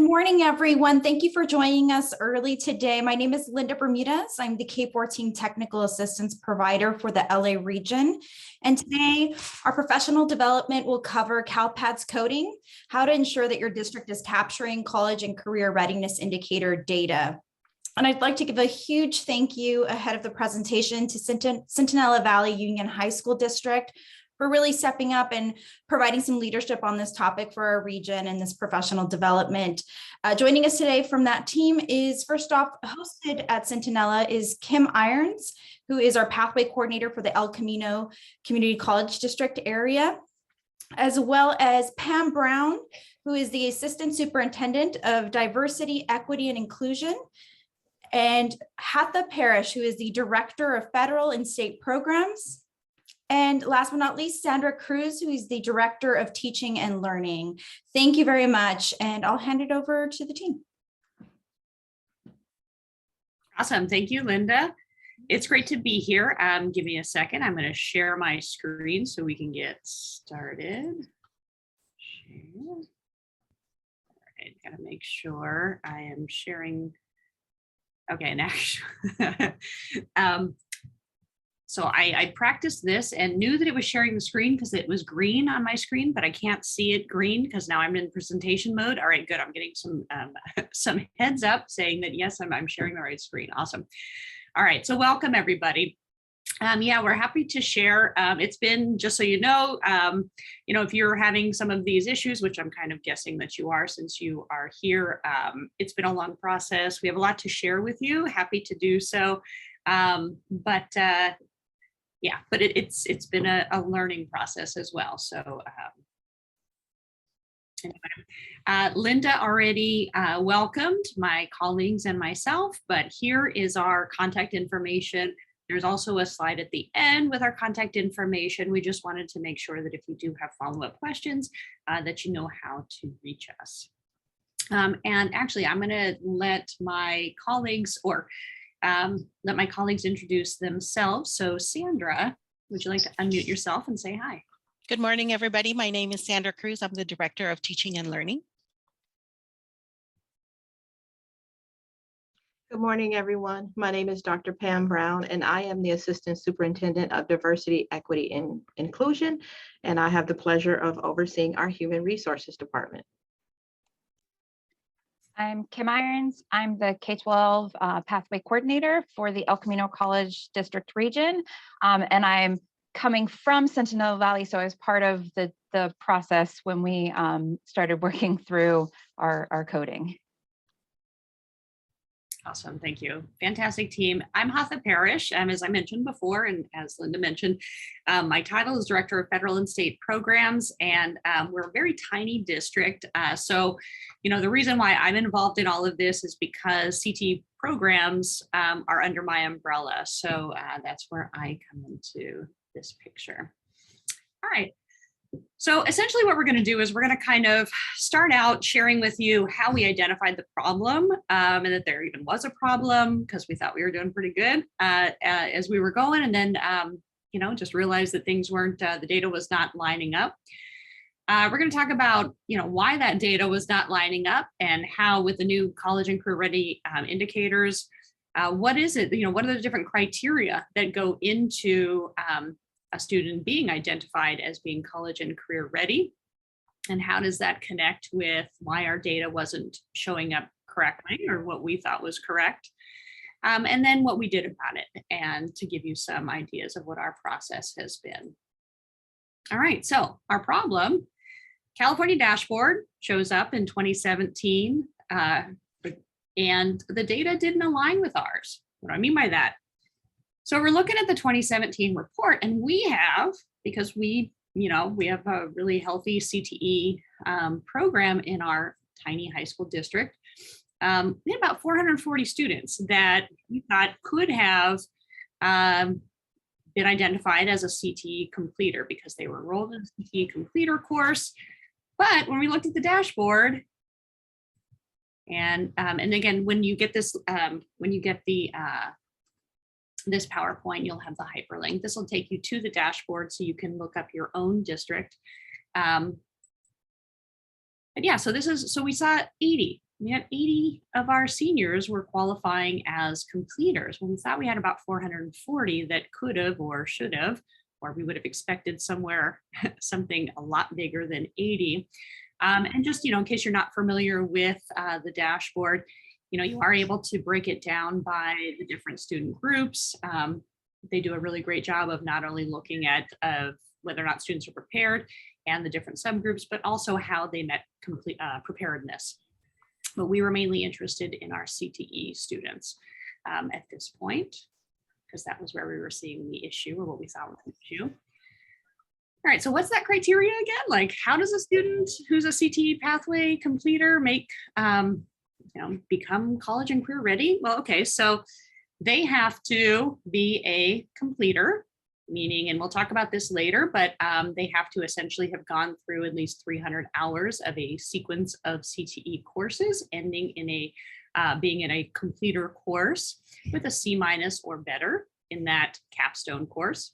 morning, everyone. Thank you for joining us early today. My name is Linda Bermudez. I'm the K-14 Technical Assistance Provider for the LA region. And today, our professional development will cover CALPADS Coding, how to ensure that your district is capturing college and career readiness indicator data. And I'd like to give a huge thank you ahead of the presentation to Centinela Valley Union High School District for really stepping up and providing some leadership on this topic for our region and this professional development. Joining us today from that team is, first off, hosted at Centinela is Kim Irons, who is our pathway coordinator for the El Camino Community College District area, as well as Pam Brown, who is the Assistant Superintendent of Diversity, Equity, and Inclusion, and Hatha Parrish, who is the Director of Federal and State Programs. And last but not least, Sandra Cruz, who is the Director of Teaching and Learning. Thank you very much, and I'll hand it over to the team. Awesome, thank you, Linda. It's great to be here. Give me a second. I'm going to share my screen so we can get started. Share. All right, got to make sure I am sharing. Okay, and actually, so I practiced this and knew that it was sharing the screen because it was green on my screen, but I can't see it green because now I'm in presentation mode. All right, good. I'm getting some heads up saying that yes, I'm sharing the right screen. Awesome. All right, so welcome everybody. Yeah, we're happy to share. It's been, just so you know, if you're having some of these issues, which I'm kind of guessing that you are since you are here, it's been a long process. We have a lot to share with you. Happy to do so. Yeah, but it's been a learning process as well. So Linda already welcomed my colleagues and myself, but here is our contact information. There's also a slide at the end with our contact information. We just wanted to make sure that if you do have follow-up questions, that you know how to reach us. And actually, I'm going to let my colleagues introduce themselves. So Sandra, would you like to unmute yourself and say hi? Good morning, everybody. My name is Sandra Cruz. I'm the Director of Teaching and Learning. Good morning, everyone. My name is Dr. Pam Brown, and I am the Assistant Superintendent of Diversity, Equity, and Inclusion, and I have the pleasure of overseeing our Human Resources Department. I'm Kim Irons. I'm the K-12 Pathway Coordinator for the El Camino College District region, and I'm coming from Centinela Valley, so I was part of the process when we started working through our coding. Awesome, thank you. Fantastic team. I'm Hatha Parrish, as I mentioned before, and as Linda mentioned, my title is Director of Federal and State Programs, and we're a very tiny district. So, the reason why I'm involved in all of this is because CTE programs are under my umbrella. So that's where I come into this picture. All right. So essentially what we're going to do is we're going to kind of start out sharing with you how we identified the problem and that there even was a problem because we thought we were doing pretty good as we were going, and then just realized that things weren't, the data was not lining up. We're going to talk about why that data was not lining up and how with the new college and career ready indicators, what is it, what are the different criteria that go into a student being identified as being college and career ready, and how does that connect with why our data wasn't showing up correctly or what we thought was correct, and then what we did about it, and to give you some ideas of what our process has been. All right, so our problem, California dashboard shows up in 2017, and the data didn't align with ours. What do I mean by that? So we're looking at the 2017 report, and we have, because we have a really healthy CTE program in our tiny high school district. We had about 440 students that we thought could have been identified as a CTE completer because they were enrolled in a CTE completer course. But when we looked at the dashboard, and again, when you get this, this PowerPoint, you'll have the hyperlink. This will take you to the dashboard so you can look up your own district. But yeah, so we saw 80 we had 80 of our seniors were qualifying as completers when we thought we had about 440 that could have or should have, or we would have expected somewhere something a lot bigger than 80. And just, in case you're not familiar with the dashboard, you are able to break it down by the different student groups. They do a really great job of not only looking at whether or not students are prepared and the different subgroups, but also how they met complete preparedness. But we were mainly interested in our CTE students at this point, because that was where we were seeing the issue, or what we thought was the issue. All right, so what's that criteria again? Like, how does a student who's a CTE pathway completer become college and career ready? Well, okay, so they have to be a completer, meaning, and we'll talk about this later, but they have to essentially have gone through at least 300 hours of a sequence of CTE courses, ending in being in a completer course with a C- or better in that capstone course.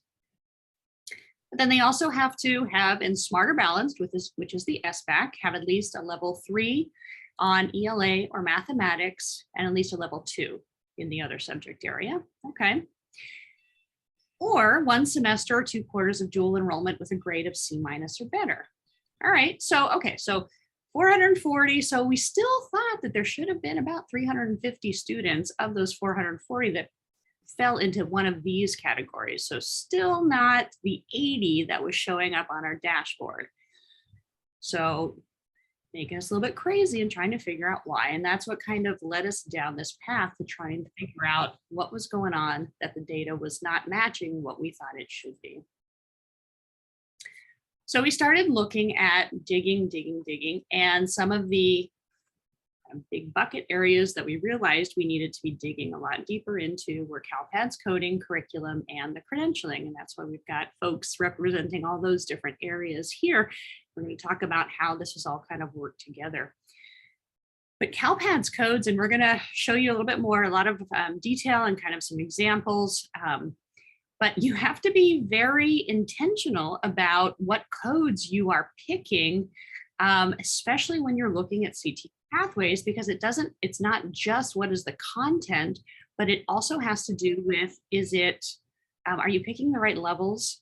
But then they also have to have in Smarter Balanced, which is the SBAC, have at least a level 3 on ELA or mathematics, and at least a level 2 in the other subject area. Okay. Or 1 semester or 2 quarters of dual enrollment with a grade of C- or better. All right, so, okay, so 440, so we still thought that there should have been about 350 students of those 440 that fell into one of these categories. So still not the 80 that was showing up on our dashboard. So making us a little bit crazy and trying to figure out why. And that's what kind of led us down this path to trying to figure out what was going on, that the data was not matching what we thought it should be. So we started looking at digging, and some of the big bucket areas that we realized we needed to be digging a lot deeper into were CALPADS coding, curriculum, and the credentialing. And that's why we've got folks representing all those different areas here. We're going to talk about how this has all kind of worked together. But CALPADS codes, and we're going to show you a little bit more, a lot of detail and kind of some examples. But you have to be very intentional about what codes you are picking, especially when you're looking at CTE pathways, because it's not just what is the content, but it also has to do with, are you picking the right levels,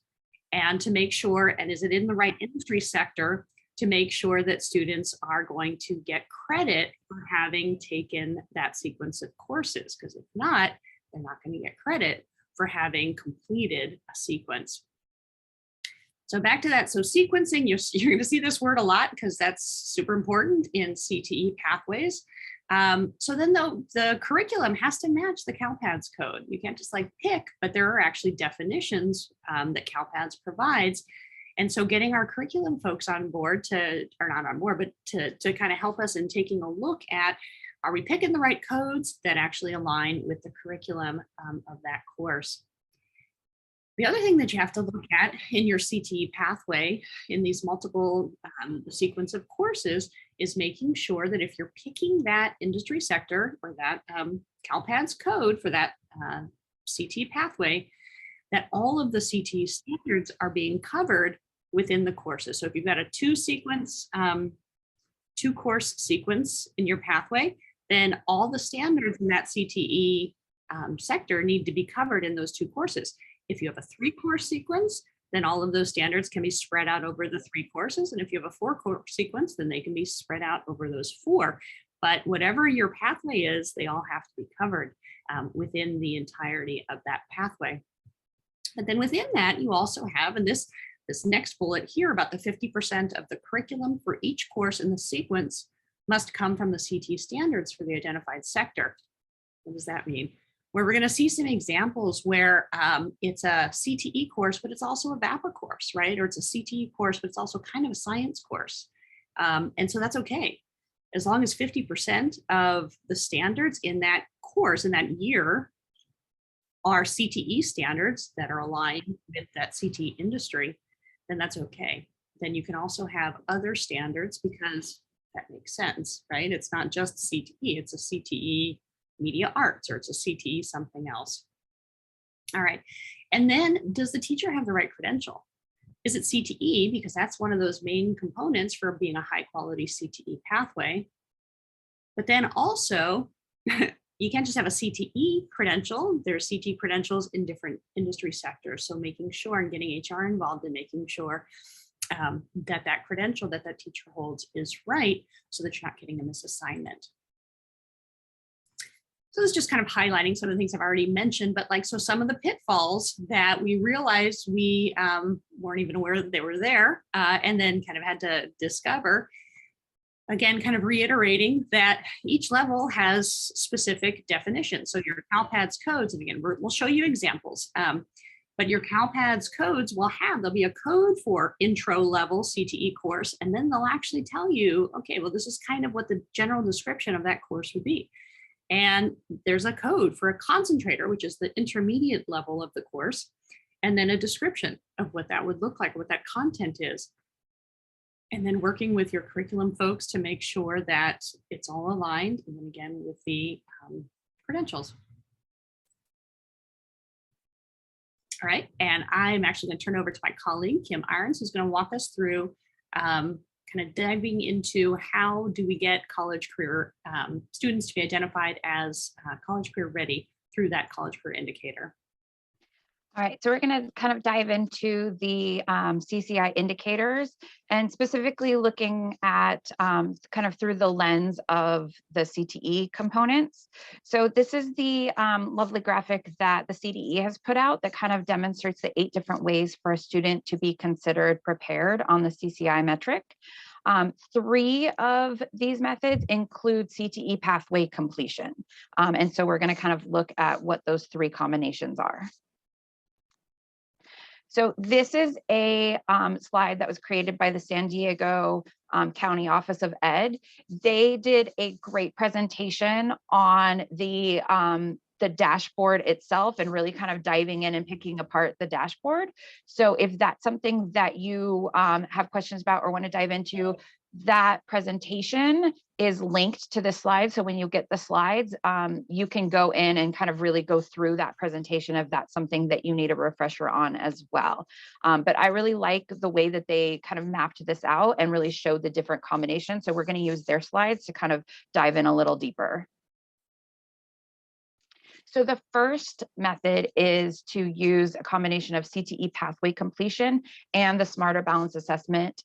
and to make sure, and is it in the right industry sector, to make sure that students are going to get credit for having taken that sequence of courses, because if not, they're not going to get credit for having completed a sequence. So back to that. So sequencing, you're going to see this word a lot because that's super important in CTE pathways. So then the curriculum has to match the CALPADS code. You can't just pick, but there are actually definitions that CALPADS provides. And so getting our curriculum folks on board to kind of help us in taking a look at, are we picking the right codes that actually align with the curriculum of that course? The other thing that you have to look at in your CTE pathway in these multiple sequence of courses is making sure that if you're picking that industry sector or that CALPADS code for that CTE pathway, that all of the CTE standards are being covered within the courses. So if you've got a two course sequence in your pathway, then all the standards in that CTE sector need to be covered in those 2 courses. If you have a 3-course sequence, then all of those standards can be spread out over the 3 courses. And if you have a 4-course sequence, then they can be spread out over those 4. But whatever your pathway is, they all have to be covered within the entirety of that pathway. But then within that, you also have, and this next bullet here about the 50% of the curriculum for each course in the sequence must come from the CTE standards for the identified sector. What does that mean? Where we're going to see some examples where it's a CTE course, but it's also a VAPA course, right? Or it's a CTE course, but it's also kind of a science course. And so that's okay. As long as 50% of the standards in that course, in that year, are CTE standards that are aligned with that CTE industry, then that's okay. Then you can also have other standards because that makes sense, right? It's not just CTE, it's a CTE media arts, or it's a CTE something else. All right, and then does the teacher have the right credential? Is it CTE? Because that's one of those main components for being a high quality CTE pathway. But then also, you can't just have a CTE credential. There's CTE credentials in different industry sectors. So making sure and getting HR involved in making sure that credential that teacher holds is right, so that you're not getting a misassignment. So this is just kind of highlighting some of the things I've already mentioned, but like, so some of the pitfalls that we realized we weren't even aware that they were there, and then kind of had to discover. Again, kind of reiterating that each level has specific definitions. So your CALPADS codes, and again, we'll show you examples, but your CALPADS codes will there'll be a code for intro level CTE course, and then they'll actually tell you, okay, well, this is kind of what the general description of that course would be. And there's a code for a concentrator, which is the intermediate level of the course, and then a description of what that would look like, what that content is. And then working with your curriculum folks to make sure that it's all aligned, and then again with the credentials. All right, and I'm actually going to turn over to my colleague, Kim Irons, who's going to walk us through kind of diving into how do we get college career students to be identified as college career ready through that college career indicator. All right, so we're going to kind of dive into the CCI indicators, and specifically looking at kind of through the lens of the CTE components. So this is the lovely graphic that the CTE has put out that kind of demonstrates the 8 different ways for a student to be considered prepared on the CCI metric. 3 of these methods include CTE pathway completion. And so we're going to kind of look at what those 3 combinations are. So this is a slide that was created by the San Diego County Office of Ed. They did a great presentation on the dashboard itself and really kind of diving in and picking apart the dashboard. So if that's something that you have questions about or want to dive into, that presentation is linked to the slide. So when you get the slides, you can go in and kind of really go through that presentation if that's something that you need a refresher on as well. But I really like the way that they kind of mapped this out and really showed the different combinations. So we're going to use their slides to kind of dive in a little deeper. So the first method is to use a combination of CTE pathway completion and the Smarter Balance assessment.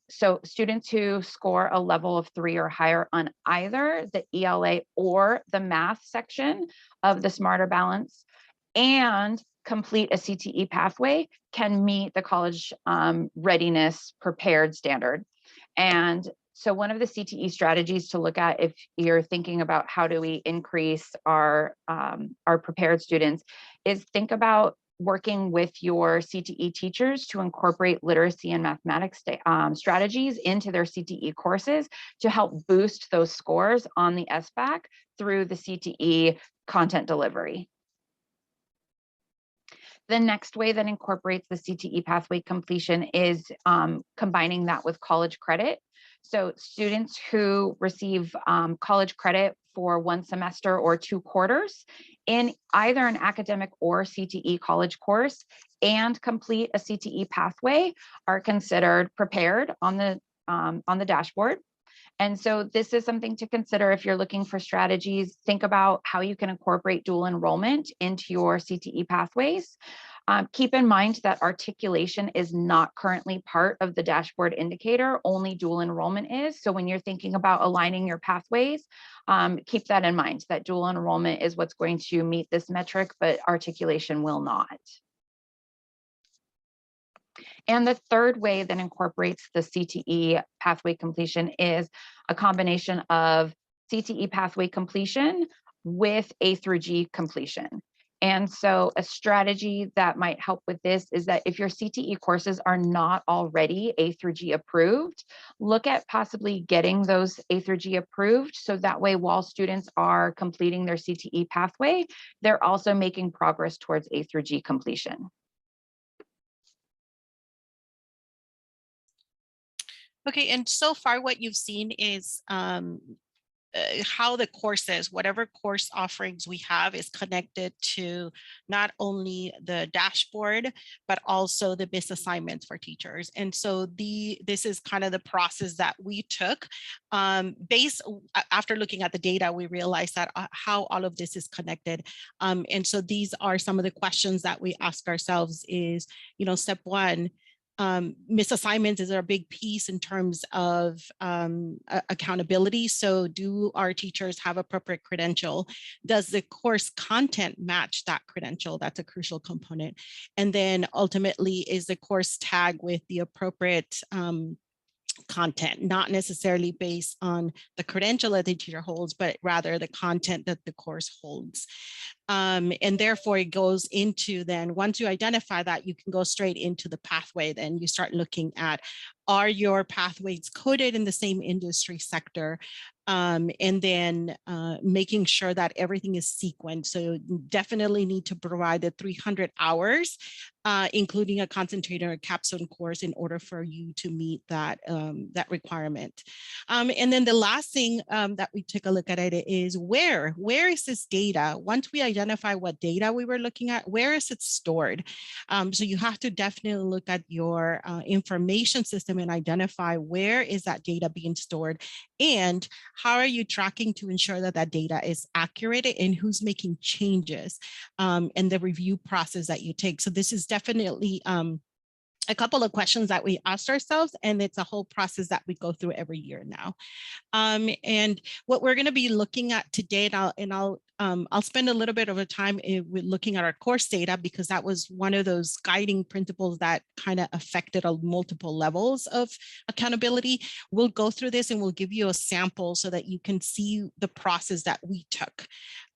So students who score a level of 3 or higher on either the ELA or the math section of the Smarter Balance and complete a CTE pathway can meet the college readiness prepared standard. And so one of the CTE strategies to look at if you're thinking about how do we increase our prepared students is think about working with your CTE teachers to incorporate literacy and mathematics strategies into their CTE courses to help boost those scores on the SBAC through the CTE content delivery. The next way that incorporates the CTE pathway completion is combining that with college credit. So students who receive college credit for 1 semester or 2 quarters in either an academic or CTE college course and complete a CTE pathway are considered prepared on the dashboard. And so this is something to consider if you're looking for strategies. Think about how you can incorporate dual enrollment into your CTE pathways. Keep in mind that articulation is not currently part of the dashboard indicator, only dual enrollment is. So when you're thinking about aligning your pathways, keep that in mind, that dual enrollment is what's going to meet this metric, but articulation will not. And the third way that incorporates the CTE pathway completion is a combination of CTE pathway completion with A through G completion. And so a strategy that might help with this is that if your CTE courses are not already A through G approved, look at possibly getting those A through G approved. So that way, while students are completing their CTE pathway, they're also making progress towards A through G completion. Okay, and so far what you've seen is how the courses, whatever course offerings we have, is connected to not only the dashboard, but also the business assignments for teachers. And so this is kind of the process that we took. After looking at the data, we realized that how all of this is connected. And so these are some of the questions that we ask ourselves is, step one, misassignments is a big piece in terms of accountability. So do our teachers have appropriate credential? Does the course content match that credential? That's a crucial component. And then ultimately, is the course tag with the appropriate content, not necessarily based on the credential that the teacher holds, but rather the content that the course holds. And therefore it goes into, then once you identify that, you can go straight into the pathway. Then you start looking at, are your pathways coded in the same industry sector? And then making sure that everything is sequenced. So you definitely need to provide the 300 hours, including a concentrator or capstone course, in order for you to meet that, that requirement. And then the last thing that we took a look at it is where is this data? Once we identify what data we were looking at, where is it stored? So you have to definitely look at your information system and identify where is that data being stored, and how are you tracking to ensure that that data is accurate, and who's making changes, and the review process that you take. So this is definitely a couple of questions that we asked ourselves, and it's a whole process that we go through every year now. And what we're going to be looking at today, and I'll spend a little bit of a time with looking at our course data, because that was one of those guiding principles that kind of affected multiple levels of accountability. We'll go through this and we'll give you a sample so that you can see the process that we took.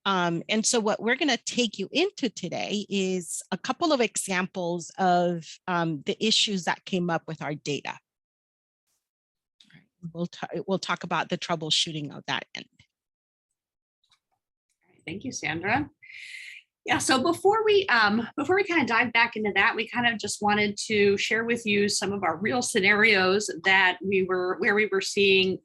And so what we're going to take you into today is a couple of examples of the issues that came up with our data. We'll talk about the troubleshooting of that end. Thank you, Sandra. Yeah, so before we kind of dive back into that, we kind of just wanted to share with you some of our real scenarios that where we were seeing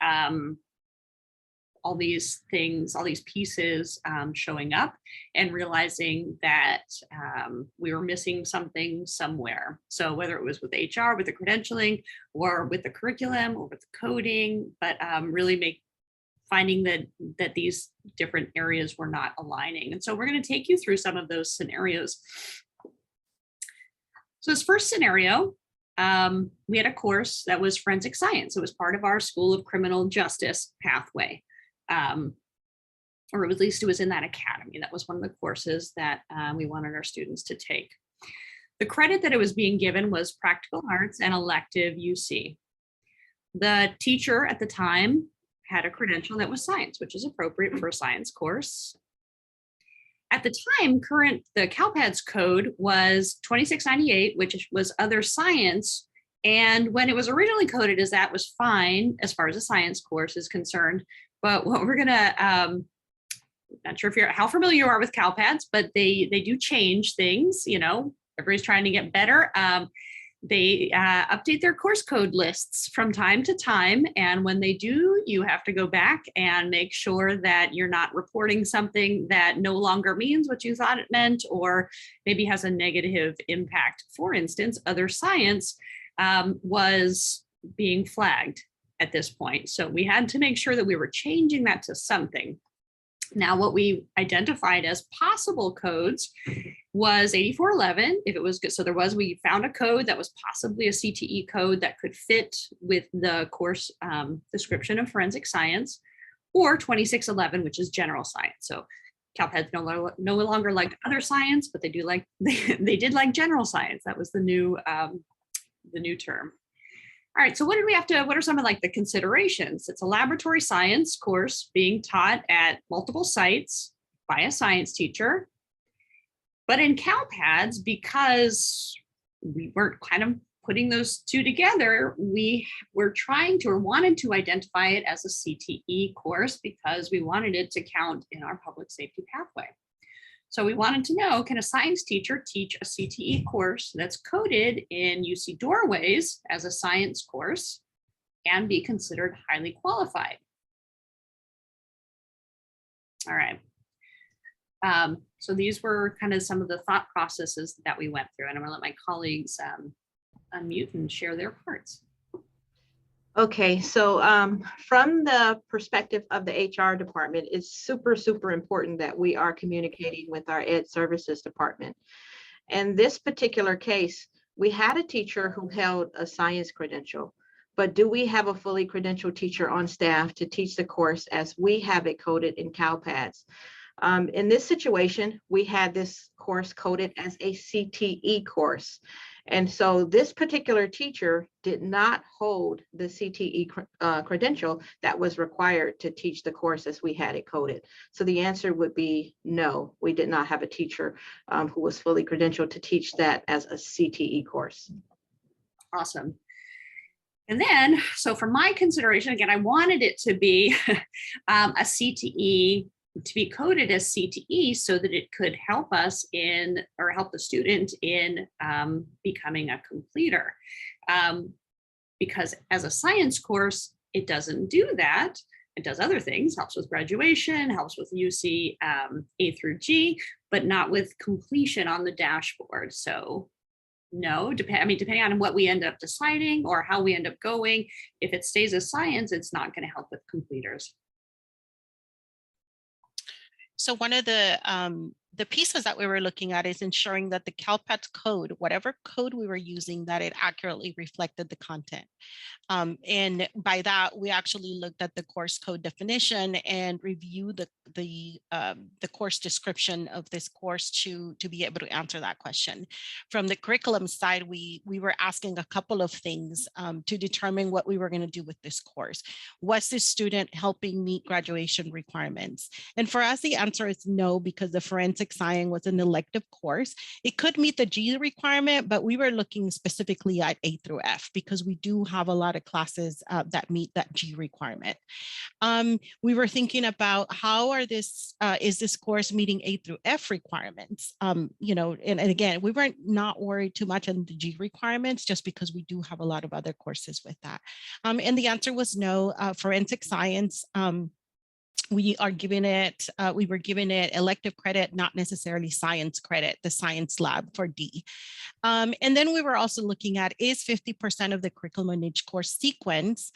all these things, all these pieces showing up, and realizing that we were missing something somewhere. So whether it was with HR, with the credentialing, or with the curriculum, or with the coding, but really finding that these different areas were not aligning. And so we're going to take you through some of those scenarios. So this first scenario, we had a course that was forensic science. It was part of our School of Criminal Justice pathway. Or at least it was in that academy. That was one of the courses that we wanted our students to take. The credit that it was being given was practical arts and elective UC. The teacher at the time had a credential that was science, which is appropriate for a science course. At the time, the CALPADS code was 2698, which was other science. And when it was originally coded as that, was fine as far as a science course is concerned. But what we're gonna, not sure how familiar you are with CALPADS, but they do change things. Everybody's trying to get better. They update their course code lists from time to time. And when they do, you have to go back and make sure that you're not reporting something that no longer means what you thought it meant, or maybe has a negative impact. For instance, other science was being flagged at this point. So we had to make sure that we were changing that to something. Now, what we identified as possible codes was 8411, if it was good. So we found a code that was possibly a CTE code that could fit with the course description of forensic science, or 2611, which is general science. So CalPADS no longer liked other science, but they did like general science. That was the new term. All right, so what are some of the considerations? It's a laboratory science course being taught at multiple sites by a science teacher. But in CalPADS, because we weren't kind of putting those two together, we were trying to, or wanted to, identify it as a CTE course because we wanted it to count in our public safety pathway. So we wanted to know, can a science teacher teach a CTE course that's coded in UC Doorways as a science course and be considered highly qualified? All right. So these were kind of some of the thought processes that we went through, and I'm going to let my colleagues unmute and share their parts. Okay, so from the perspective of the HR department, it's super, super important that we are communicating with our Ed Services department. In this particular case, we had a teacher who held a science credential, but do we have a fully credentialed teacher on staff to teach the course as we have it coded in CalPads? In this situation, we had this course coded as a CTE course. And so this particular teacher did not hold the CTE credential that was required to teach the course as we had it coded. So the answer would be no, we did not have a teacher who was fully credentialed to teach that as a CTE course. Awesome. And then, so for my consideration, again, I wanted it to be a CTE, to be coded as CTE so that it could help us in, or help the student in becoming a completer. Because as a science course, it doesn't do that. It does other things, helps with graduation, helps with UC A through G, but not with completion on the dashboard. So no, depending on what we end up deciding or how we end up going, if it stays as science, it's not going to help with completers. So one of the pieces that we were looking at is ensuring that the CalPads code, whatever code we were using, that it accurately reflected the content. And by that, we actually looked at the course code definition and reviewed the course description of this course to be able to answer that question. From the curriculum side, we were asking a couple of things to determine what we were going to do with this course. Was this student helping meet graduation requirements? And for us, the answer is no, because the forensic science was an elective course. It could meet the G requirement, but we were looking specifically at A through F because we do have a lot of classes that meet that G requirement. We were thinking about how is this course meeting A through F requirements? You know, and again, we weren't not worried too much on the G requirements just because we do have a lot of other courses with that. And the answer was no. Forensic science, we were giving it elective credit, not necessarily science credit, the science lab for D. And then we were also looking at, is 50% of the curriculum in each course sequence,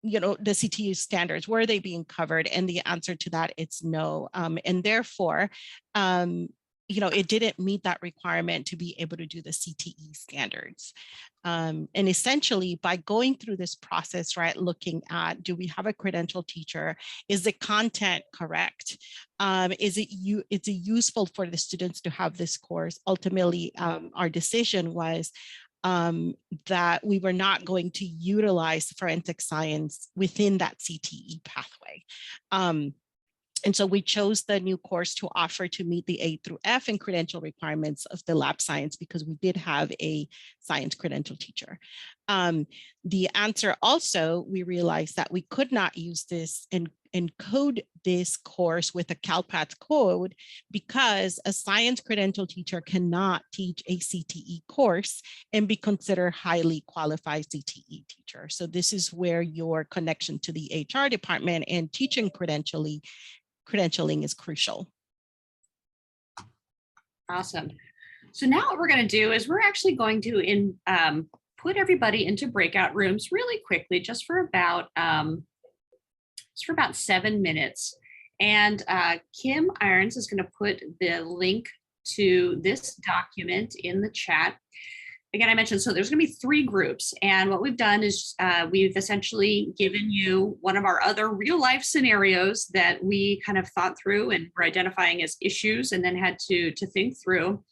you know, the CTE standards, were they being covered? And the answer to that, it's no. And therefore, you know, it didn't meet that requirement to be able to do the CTE standards. And essentially, by going through this process, right, looking at, do we have a credentialed teacher? Is the content correct? Is it useful for the students to have this course? Ultimately, our decision was that we were not going to utilize forensic science within that CTE pathway. And so we chose the new course to offer to meet the A through F and credential requirements of the lab science because we did have a science credential teacher. The answer also, we realized that we could not use this and encode this course with a CalPads code because a science credential teacher cannot teach a CTE course and be considered highly qualified CTE teacher. So this is where your connection to the HR department and teaching credentialing is crucial. Awesome. So now what we're going to do is we're actually going to put everybody into breakout rooms really quickly, just for about 7 minutes. And Kim Irons is going to put the link to this document in the chat. Again, I mentioned, so there's going to be 3 groups. And what we've done is we've essentially given you one of our other real life scenarios that we kind of thought through and were identifying as issues and then had to think through.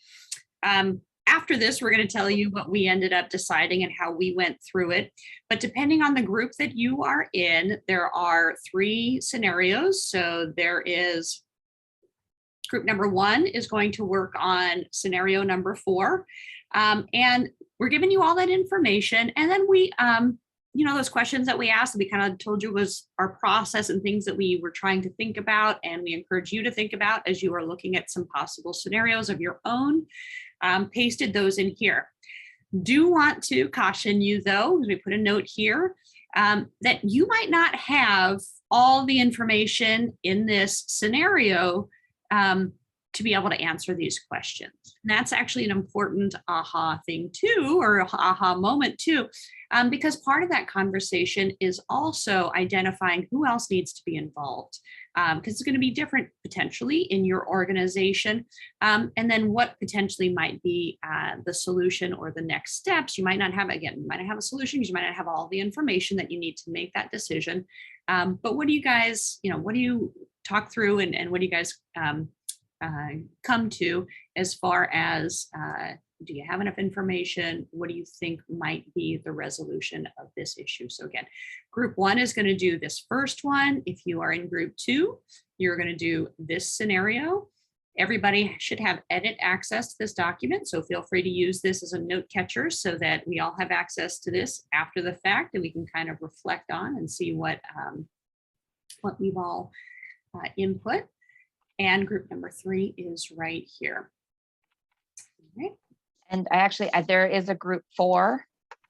After this, we're going to tell you what we ended up deciding and how we went through it. But depending on the group that you are in, there are 3 scenarios. So there is group number 1 is going to work on scenario number 4. And we're giving you all that information. And then we, you know, those questions that we asked, we kind of told you was our process and things that we were trying to think about. And we encourage you to think about as you are looking at some possible scenarios of your own. Pasted those in here. Do want to caution you though, as we put a note here, that you might not have all the information in this scenario to be able to answer these questions. And that's actually an important aha thing too, or aha moment too, because part of that conversation is also identifying who else needs to be involved, because it's going to be different potentially in your organization, and then what potentially might be the solution or the next steps. You might not have, again, you might not have a solution because you might not have all the information that you need to make that decision. But what do you guys, what do you talk through, and what do you guys come to as far as, do you have enough information? What do you think might be the resolution of this issue? So again, group 1 is going to do this first one. If you are in group 2, you're going to do this scenario. Everybody should have edit access to this document, so feel free to use this as a note catcher so that we all have access to this after the fact, and we can kind of reflect on and see what we've all input. And group number 3 is right here. All right. And there is a group 4.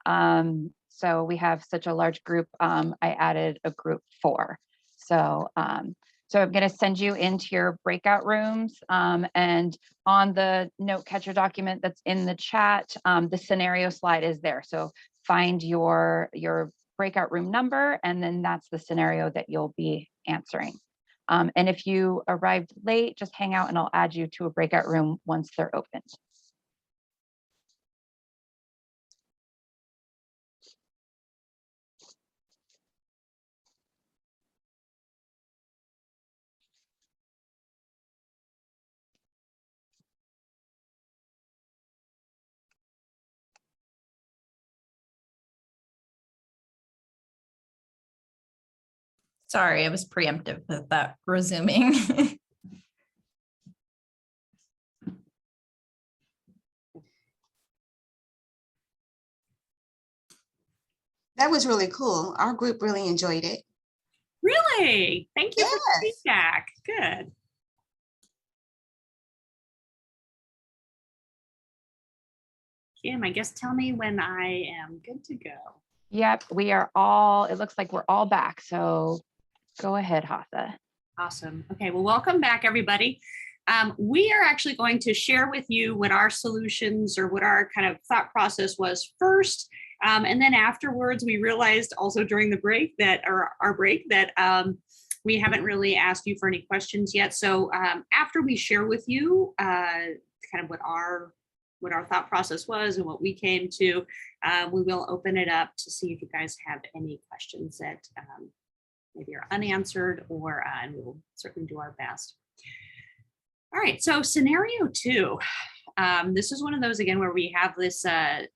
So we have such a large group. I added a group 4. So I'm going to send you into your breakout rooms, and on the note catcher document that's in the chat, the scenario slide is there. So find your breakout room number, and then that's the scenario that you'll be answering. And if you arrived late, just hang out and I'll add you to a breakout room once they're opened. Sorry, I was preemptive with that resuming. That was really cool. Our group really enjoyed it. Really? Thank you for the Yes. feedback. Good. Kim, I guess tell me when I am good to go. Yep, it looks like we're all back. So go ahead, Hatha. Awesome. Okay, well, welcome back, everybody. We are actually going to share with you what our solutions or what our kind of thought process was first. And then afterwards, we realized also during the break that, or our break, that we haven't really asked you for any questions yet. So after we share with you kind of what our thought process was and what we came to, we will open it up to see if you guys have any questions that maybe are unanswered, or and we'll certainly do our best. All right, so scenario 2. This is one of those, again, where we have this, it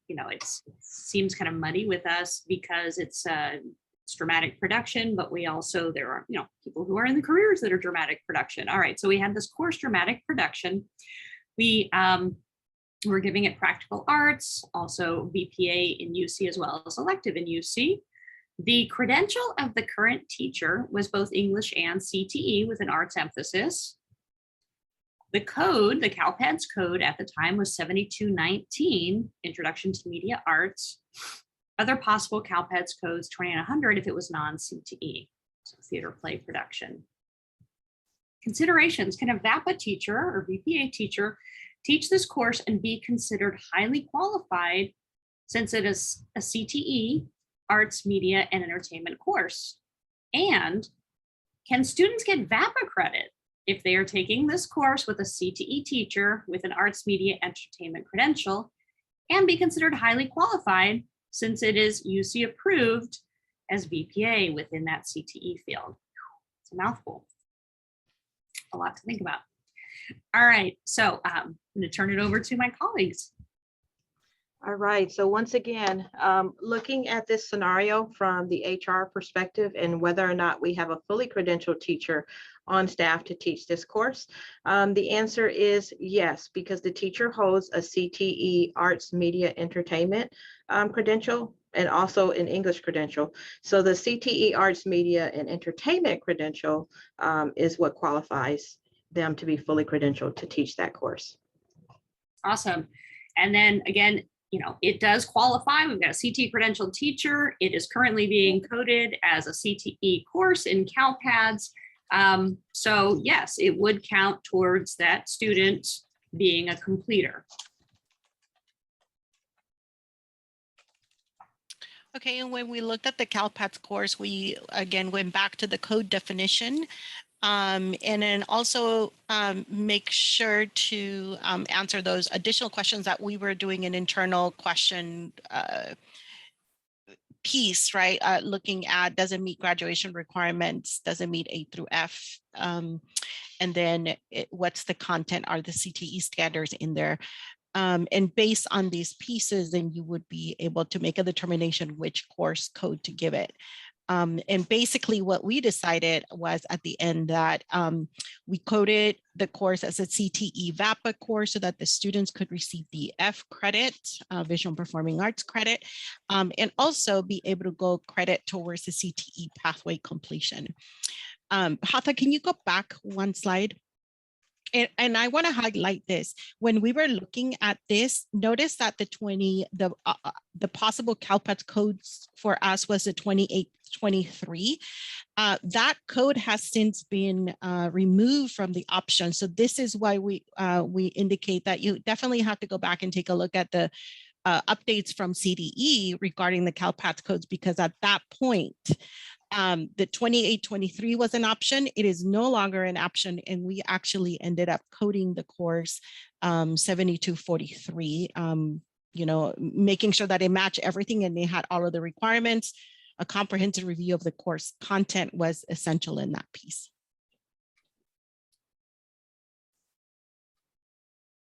seems kind of muddy with us because it's dramatic production, but we also, there are, people who are in the careers that are dramatic production. All right, so we have this course, dramatic production. We're giving it practical arts, also VPA in UC as well as elective in UC. The credential of the current teacher was both English and CTE with an arts emphasis. The code, the CALPADS code at the time was 7219, Introduction to Media Arts. Other possible CALPADS codes, 2900 if it was non-CTE, so theater play production. Considerations: can a VAPA teacher or VPA teacher teach this course and be considered highly qualified since it is a CTE, arts, media, and entertainment course? And can students get VAPA credit if they are taking this course with a CTE teacher with an arts, media, entertainment credential and be considered highly qualified since it is UC approved as VPA within that CTE field? It's a mouthful. A lot to think about. All right, so I'm going to turn it over to my colleagues. All right, so once again, looking at this scenario from the HR perspective and whether or not we have a fully credentialed teacher on staff to teach this course, the answer is yes, because the teacher holds a CTE Arts, Media, Entertainment credential and also an English credential. So the CTE Arts, Media, and Entertainment credential is what qualifies them to be fully credentialed to teach that course. Awesome. And then again, it does qualify. We've got a CTE credentialed teacher. It is currently being coded as a CTE course in CalPADS. So yes, it would count towards that student being a completer. Okay, and when we looked at the CalPADS course, we again went back to the code definition, and then also make sure to answer those additional questions that we were doing an internal question piece, right? Looking at, does it meet graduation requirements? Does it meet A through F? And then what's the content? Are the CTE standards in there? And based on these pieces, then you would be able to make a determination which course code to give it. And basically what we decided was at the end that we coded the course as a CTE VAPA course so that the students could receive the F credit, visual and performing arts credit, and also be able to go credit towards the CTE pathway completion. Hatha, can you go back one slide? And I want to highlight this. When we were looking at this, notice that the possible CalPADS codes for us was the 2823. That code has since been removed from the option. So this is why we indicate that you definitely have to go back and take a look at the updates from CDE regarding the CalPADS codes, because at that point, the 2823 was an option. It is no longer an option, and we actually ended up coding the course 7243, making sure that it matched everything and they had all of the requirements. A comprehensive review of the course content was essential in that piece.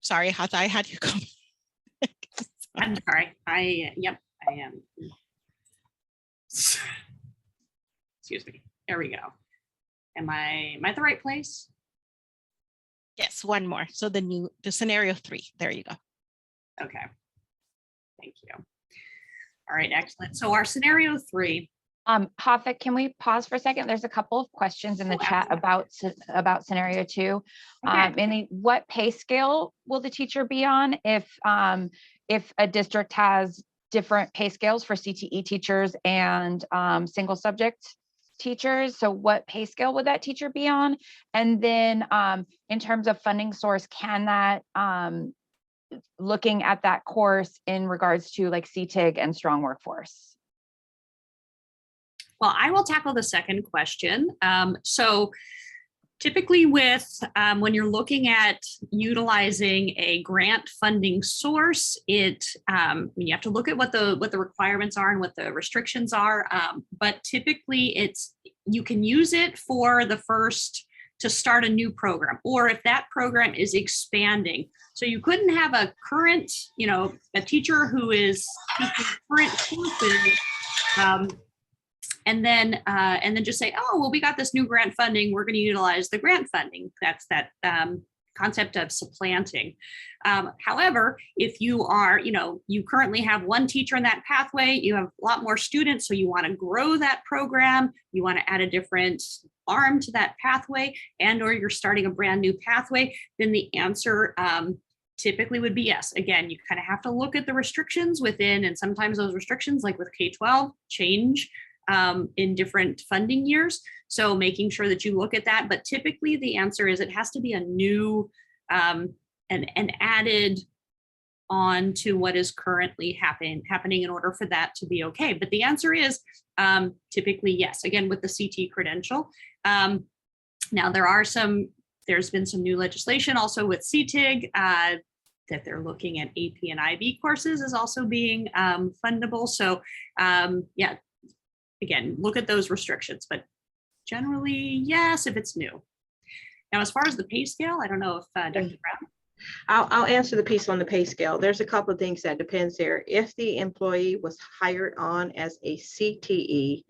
Sorry, Hatha, I had you come. I'm sorry. I am. Excuse me. There we go. Am I at the right place? Yes, one more. So the scenario 3. There you go. Okay. Thank you. All right, excellent. So our scenario 3. Hatha, can we pause for a second? There's a couple of questions in the chat about scenario 2. Okay. What pay scale will the teacher be on if a district has different pay scales for CTE teachers and single subject teachers? So what pay scale would that teacher be on? And then in terms of funding source, can that looking at that course in regards to like CTIG and strong workforce? Well, I will tackle the second question. So typically with when you're looking at utilizing a grant funding source, you have to look at what the requirements are and what the restrictions are. But typically you can use it for the first to start a new program, or if that program is expanding. So you couldn't have a current, a teacher who is teaching current courses, and then just say, oh, well, we got this new grant funding, we're going to utilize the grant funding. That's that concept of supplanting. However, if you are, you currently have one teacher in that pathway, you have a lot more students, so you want to grow that program, you want to add a different arm to that pathway, and or you're starting a brand new pathway, then the answer typically would be yes. Again, you kind of have to look at the restrictions within, and sometimes those restrictions, like with K-12, change in different funding years. So making sure that you look at that. But typically the answer is it has to be a new and added on to what is currently happening in order for that to be okay. But the answer is typically yes, again, with the CT credential. Now there's been some new legislation also with CTIG that they're looking at AP and IB courses as also being fundable. So yeah, again, look at those restrictions, but generally, yes, if it's new. Now, as far as the pay scale, I don't know if Dr. Brown. I'll answer the piece on the pay scale. There's a couple of things that depends there. If the employee was hired on as a CTE,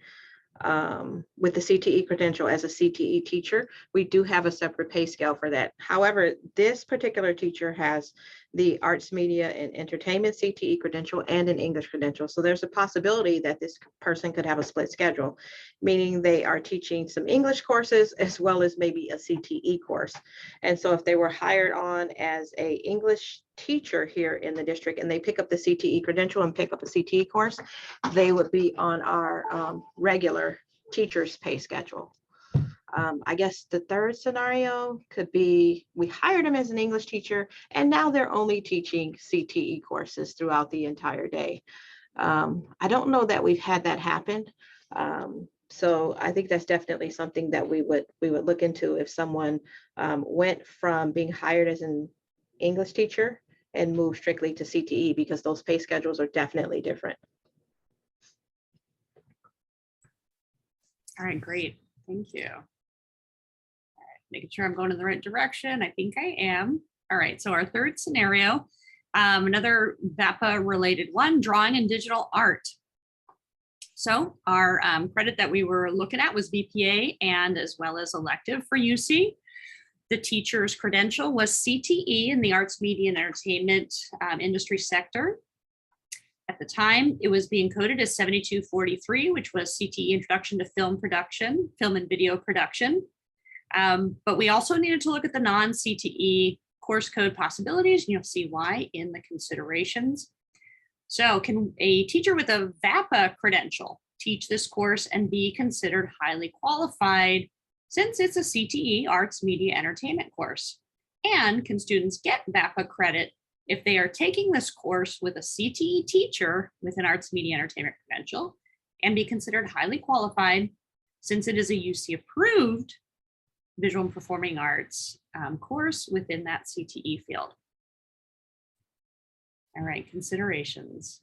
with the CTE credential as a CTE teacher. We do have a separate pay scale for that. However, this particular teacher has the arts, media, and entertainment CTE credential and an English credential. So there's a possibility that this person could have a split schedule, meaning they are teaching some English courses as well as maybe a CTE course. And so if they were hired on as a English teacher here in the district and they pick up the CTE credential and pick up a CTE course, they would be on our regular teacher's pay schedule. I guess the third scenario could be we hired them as an English teacher and now they're only teaching CTE courses throughout the entire day. I don't know that we've had that happen. So I think that's definitely something that we would look into if someone went from being hired as an English teacher and moved strictly to CTE, because those pay schedules are definitely different. All right, great. Thank you. All right, making sure I'm going in the right direction. I think I am. All right, so our third scenario, another VAPA related one, drawing and digital art. So our credit that we were looking at was VPA and as well as elective for UC. The teacher's credential was CTE in the arts, media, and entertainment industry sector. At the time, it was being coded as 7243, which was CTE Introduction to Film Production, Film and Video Production. But we also needed to look at the non-CTE course code possibilities, and you'll see why in the considerations. So can a teacher with a VAPA credential teach this course and be considered highly qualified since it's a CTE Arts, Media, Entertainment course? And can students get VAPA credit if they are taking this course with a CTE teacher with an Arts, Media, Entertainment credential and be considered highly qualified since it is a UC approved visual and performing arts course within that CTE field? All right, considerations.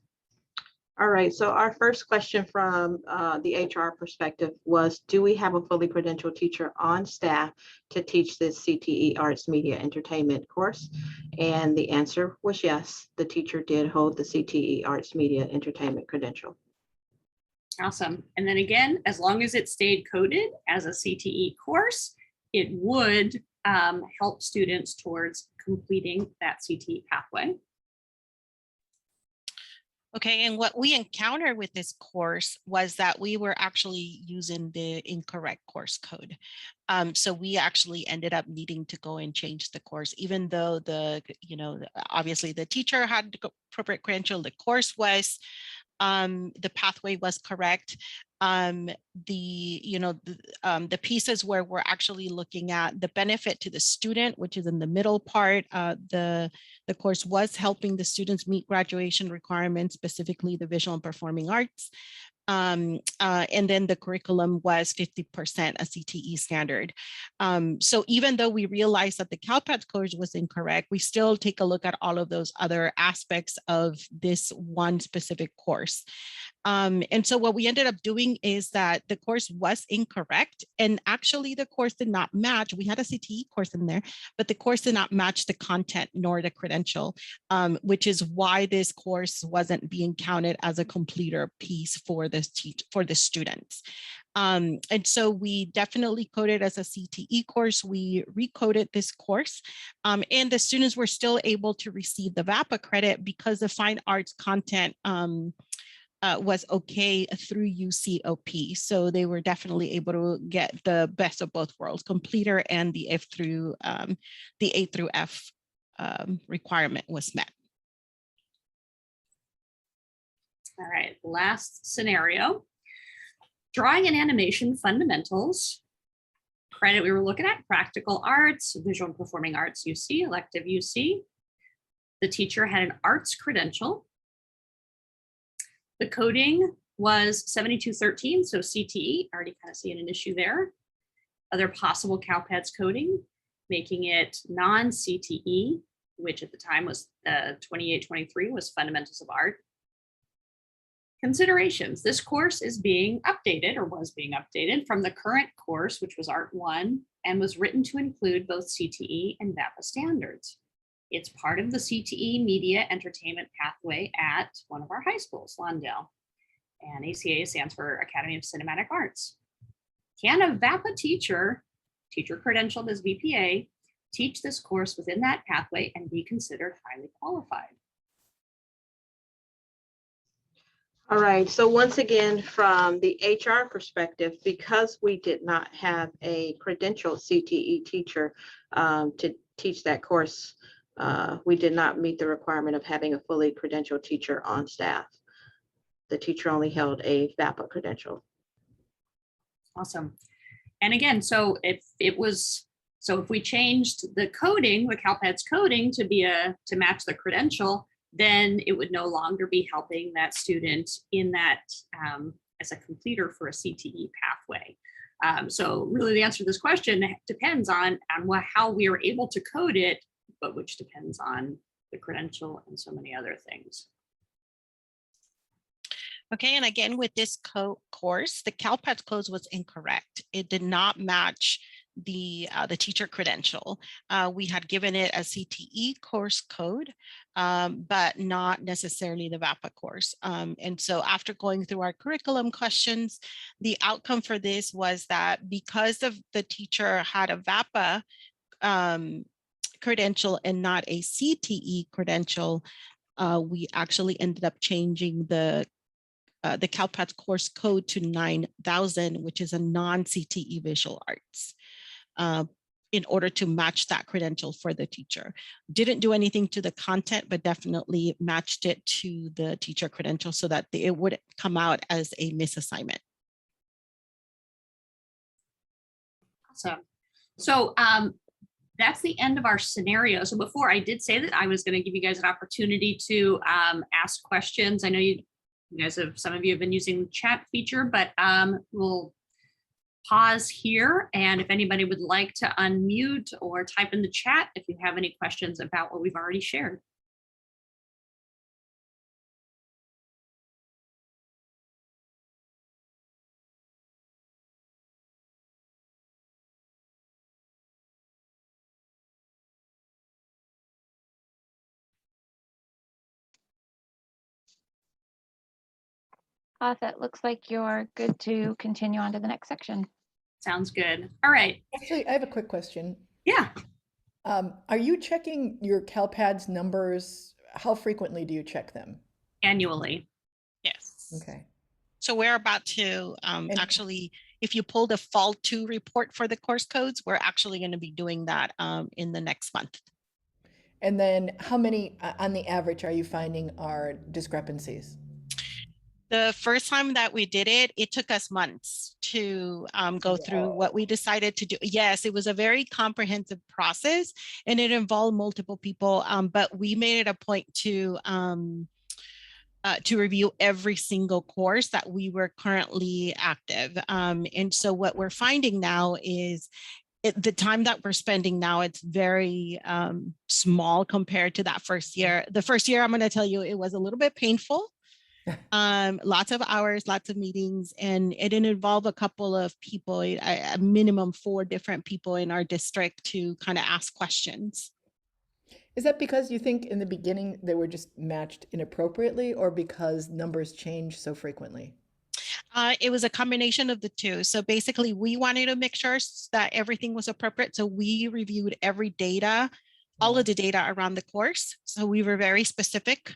All right, so our first question from the HR perspective was, do we have a fully credentialed teacher on staff to teach this CTE Arts, Media, Entertainment course? And the answer was yes, the teacher did hold the CTE Arts, Media, Entertainment credential. Awesome. And then again, as long as it stayed coded as a CTE course, it would help students towards completing that CTE pathway. Okay, and what we encountered with this course was that we were actually using the incorrect course code. So we actually ended up needing to go and change the course, even though obviously the teacher had the appropriate credential, the course was, the pathway was correct. The pieces where we're actually looking at the benefit to the student, which is in the middle part, the course was helping the students meet graduation requirements, specifically the visual and performing arts. And then the curriculum was 50% a CTE standard. So even though we realized that the CALPADS course was incorrect, we still take a look at all of those other aspects of this one specific course. And so what we ended up doing is that the course was incorrect, and actually the course did not match. We had a CTE course in there, but the course did not match the content nor the credential, which is why this course wasn't being counted as a completer piece for the students. And so we definitely coded as a CTE course. We recoded this course, and the students were still able to receive the VAPA credit because the fine arts content was okay through UCOP. So they were definitely able to get the best of both worlds, completer and the A through F requirement was met. All right, last scenario. Drawing and animation fundamentals. Credit we were looking at, practical arts, visual and performing arts UC, elective UC. The teacher had an arts credential. The coding was 7213, so CTE, already kind of seeing an issue there. Other possible CALPADS coding, making it non-CTE, which at the time was 2823 was fundamentals of art. Considerations, this course is being updated or was being updated from the current course, which was Art 1, and was written to include both CTE and VAPA standards. It's part of the CTE Media Entertainment pathway at one of our high schools, Lawndale. and ACA stands for Academy of Cinematic Arts. Can a VAPA teacher credentialed as VPA, teach this course within that pathway and be considered highly qualified? All right, so once again, from the HR perspective, because we did not have a credentialed CTE teacher to teach that course, we did not meet the requirement of having a fully credentialed teacher on staff. The teacher only held a VAPA credential. Awesome. And again, so if we changed the coding, the CALPADS coding to match the credential, then it would no longer be helping that student in that as a completer for a CTE pathway. So really the answer to this question depends on how we are able to code it, but which depends on the credential and so many other things. Okay, and again, with this course, the CALPADS code was incorrect. It did not match the teacher credential. We had given it a CTE course code, but not necessarily the VAPA course. And so after going through our curriculum questions, the outcome for this was that because of the teacher had a VAPA credential and not a CTE credential, we actually ended up changing the CALPADS course code to 9000, which is a non-CTE visual arts, in order to match that credential for the teacher. Didn't do anything to the content, but definitely matched it to the teacher credential so that it would come out as a misassignment. Awesome. So that's the end of our scenario. So before, I did say that I was going to give you guys an opportunity to ask questions. I know you guys have, some of you have been using the chat feature, but we'll pause here. And if anybody would like to unmute or type in the chat, if you have any questions about what we've already shared. That looks like you're good to continue on to the next section. Sounds good. All right. Actually, I have a quick question. Yeah. Are you checking your CALPADS numbers? How frequently do you check them? Annually. Yes. Okay. So we're about to actually, if you pull the fall 2 report for the course codes, we're actually going to be doing that in the next month. And then how many on the average are you finding are discrepancies? The first time that we did it, it took us months to go through what we decided to do. Yes, it was a very comprehensive process and it involved multiple people, but we made it a point to review every single course that we were currently active. And so what we're finding now is the time that we're spending now, it's very small compared to that first year. The first year, I'm going to tell you, it was a little bit painful. Lots of hours, lots of meetings, and it didn't involve a couple of people, a minimum 4 different people in our district to kind of ask questions. Is that because you think in the beginning they were just matched inappropriately, or because numbers change so frequently? It was a combination of the two. So basically, we wanted to make sure that everything was appropriate. So we reviewed every data, all of the data around the course. So we were very specific.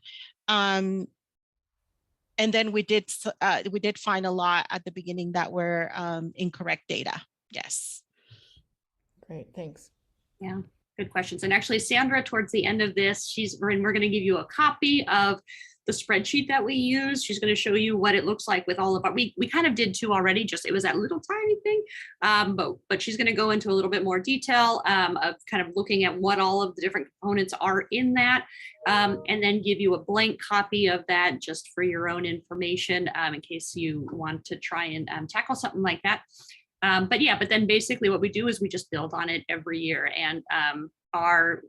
And then we did find a lot at the beginning that were incorrect data. Yes. Great, thanks. Yeah, good questions. And actually, Sandra, towards the end of this, we're going to give you a copy of the spreadsheet that we use. She's going to show you what it looks like with all of our, we kind of did 2 already, just it was that little tiny thing. But she's going to go into a little bit more detail of kind of looking at what all of the different components are in that, and then give you a blank copy of that just for your own information in case you want to try and tackle something like that. But then basically what we do is we just build on it every year, and our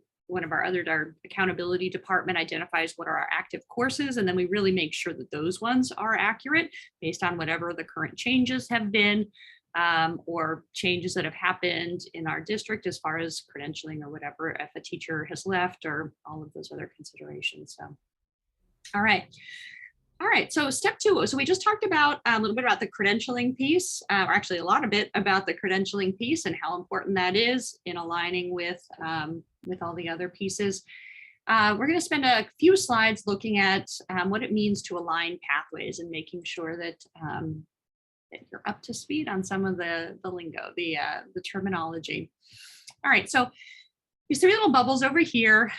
accountability department identifies what are our active courses, and then we really make sure that those ones are accurate based on whatever the current changes have been, or changes that have happened in our district as far as credentialing or whatever, if a teacher has left, or all of those other considerations. So, all right. All right, so step 2. So we just talked about a little bit about the credentialing piece, or actually a lot of it about the credentialing piece and how important that is in aligning with all the other pieces. We're going to spend a few slides looking at what it means to align pathways and making sure that, that you're up to speed on some of the lingo, the terminology. All right, so these 3 little bubbles over here,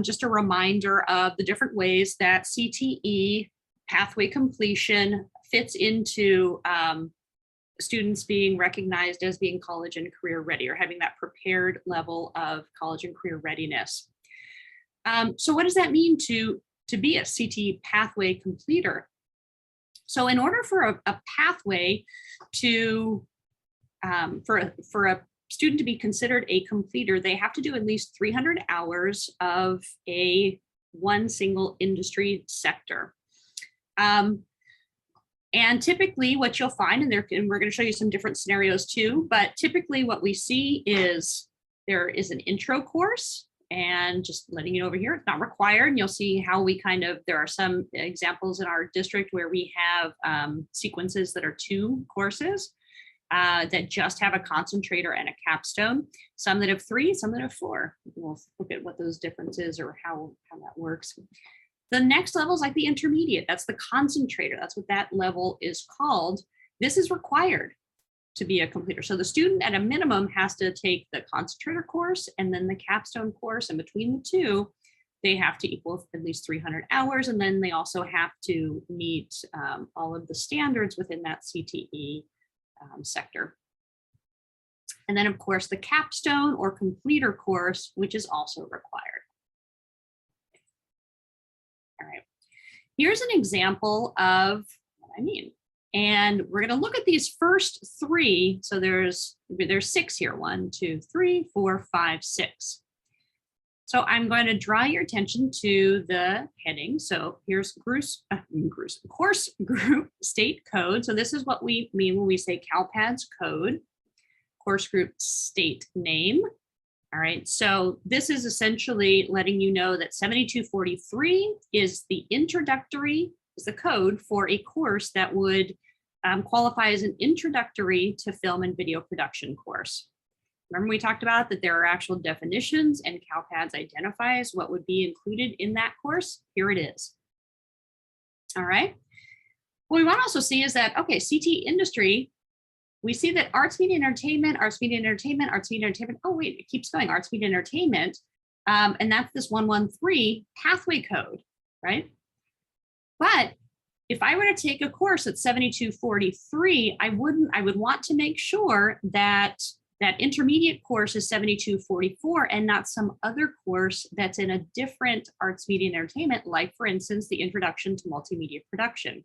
just a reminder of the different ways that CTE pathway completion fits into students being recognized as being college and career ready, or having that prepared level of college and career readiness. So what does that mean to be a CTE pathway completer? So in order for a pathway to, for a student to be considered a completer, they have to do at least 300 hours of one single industry sector. And typically what you'll find, and we're going to show you some different scenarios too, but typically what we see is there is an intro course, and just letting you know over here, it's not required. And you'll see how we there are some examples in our district where we have sequences that are 2 courses that just have a concentrator and a capstone, some that have 3, some that have 4. We'll look at what those differences or how that works. The next level is like the intermediate. That's the concentrator. That's what that level is called. This is required to be a completer. So the student at a minimum has to take the concentrator course and then the capstone course, and between the 2, they have to equal at least 300 hours. And then they also have to meet all of the standards within that CTE sector. And then of course, the capstone or completer course, which is also required. All right, here's an example of what I mean. And we're going to look at these first 3. So there's 6 here. 1, 2, 3, 4, 5, 6. So I'm going to draw your attention to the heading. So here's course group state code. So this is what we mean when we say CALPADS code, course group state name. All right, so this is essentially letting you know that 7243 is the introductory, is the code for a course that would qualify as an introductory to film and video production course. Remember we talked about that there are actual definitions, and CALPADS identifies what would be included in that course. Here it is. All right. What we want to also see is that, okay, CTE industry, we see that arts, media, entertainment, arts, media, entertainment, arts, media, entertainment. Oh, wait, it keeps going. Arts, media, entertainment. And that's this 113 pathway code, right? But if I were to take a course at 7243, I would want to make sure that that intermediate course is 7244 and not some other course that's in a different arts, media, and entertainment, like for instance, the introduction to multimedia production.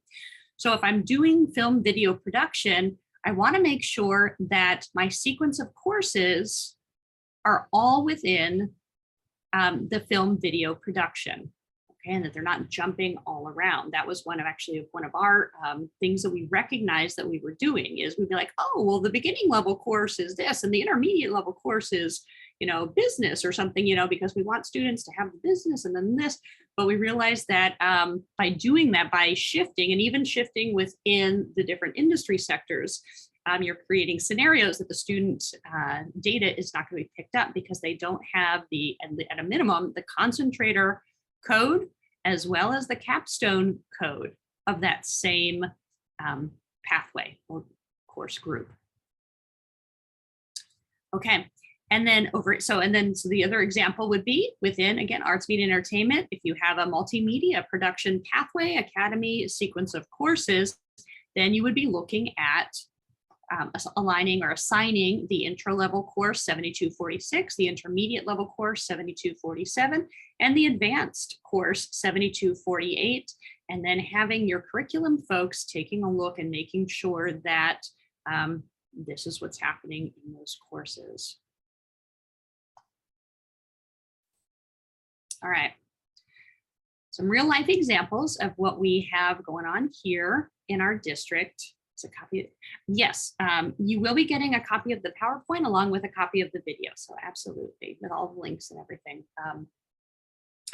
So if I'm doing film video production, I want to make sure that my sequence of courses are all within the film video production. And that they're not jumping all around. That was one of our things that we recognized that we were doing, is we'd be like, oh, well, the beginning level course is this, and the intermediate level course is, business or something, because we want students to have the business and then this. But we realized that by doing that, by shifting and even shifting within the different industry sectors, you're creating scenarios that the student data is not going to be picked up because they don't have at a minimum, the concentrator code as well as the capstone code of that same pathway or course group. Okay, and then so the other example would be within, again, arts, media, and entertainment. If you have a multimedia production pathway academy sequence of courses, then you would be looking at aligning or assigning the intro level course 7246, the intermediate level course 7247, and the advanced course 7248, and then having your curriculum folks taking a look and making sure that this is what's happening in those courses. All right, some real life examples of what we have going on here in our district. A copy. Yes, you will be getting a copy of the PowerPoint along with a copy of the video. So absolutely, with all the links and everything.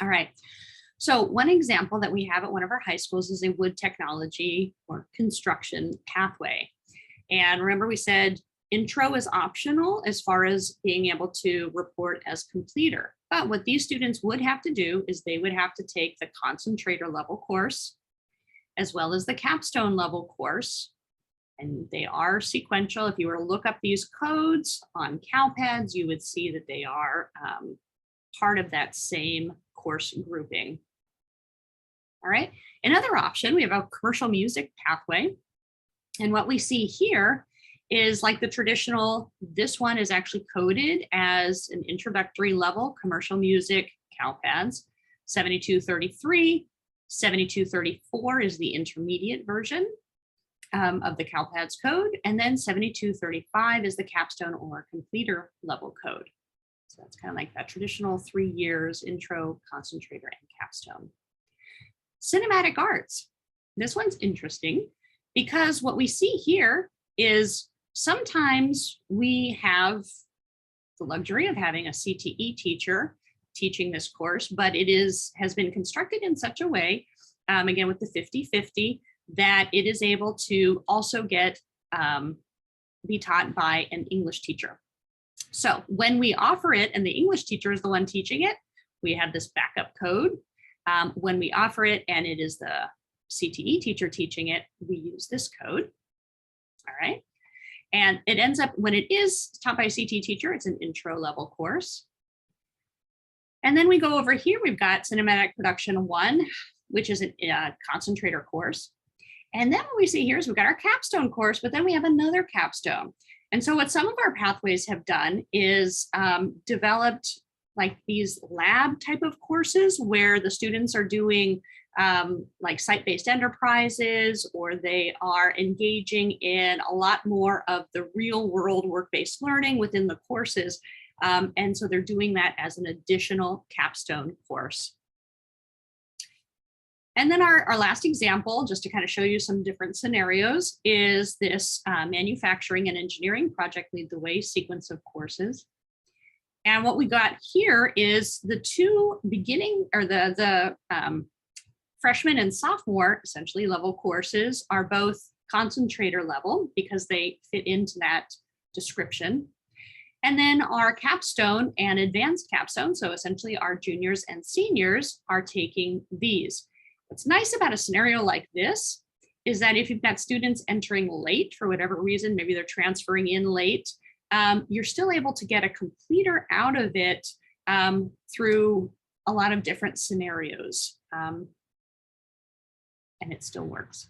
All right. So one example that we have at one of our high schools is a wood technology or construction pathway. And remember we said intro is optional as far as being able to report as completer. But what these students would have to do is they would have to take the concentrator level course as well as the capstone level course. And they are sequential. If you were to look up these codes on CalPads, you would see that they are part of that same course grouping. All right, another option, we have a commercial music pathway. And what we see here is like the traditional, this one is actually coded as an introductory level, commercial music, CalPads, 7233, 7234 is the intermediate version of the CalPads code, and then 7235 is the capstone or completer level code. So that's kind of like that traditional 3 years intro, concentrator, and capstone. Cinematic arts. This one's interesting because what we see here is sometimes we have the luxury of having a CTE teacher teaching this course, but it has been constructed in such a way, again with the 50-50, that it is able to also be taught by an English teacher. So when we offer it and the English teacher is the one teaching it, we have this backup code. When we offer it and it is the CTE teacher teaching it, we use this code. All right. And it ends up, when it is taught by a CTE teacher, it's an intro level course. And then we go over here, we've got Cinematic Production 1, which is a concentrator course. And then what we see here is we've got our capstone course, but then we have another capstone. And so what some of our pathways have done is developed like these lab type of courses where the students are doing like site-based enterprises, or they are engaging in a lot more of the real world work-based learning within the courses. And so they're doing that as an additional capstone course. And then our last example, just to kind of show you some different scenarios, is this manufacturing and engineering project lead the way sequence of courses. And what we got here is the two beginning, or the freshman and sophomore essentially level courses are both concentrator level because they fit into that description. And then our capstone and advanced capstone, so essentially our juniors and seniors, are taking these. What's nice about a scenario like this is that if you've got students entering late for whatever reason, maybe they're transferring in late, you're still able to get a completer out of it through a lot of different scenarios. And it still works.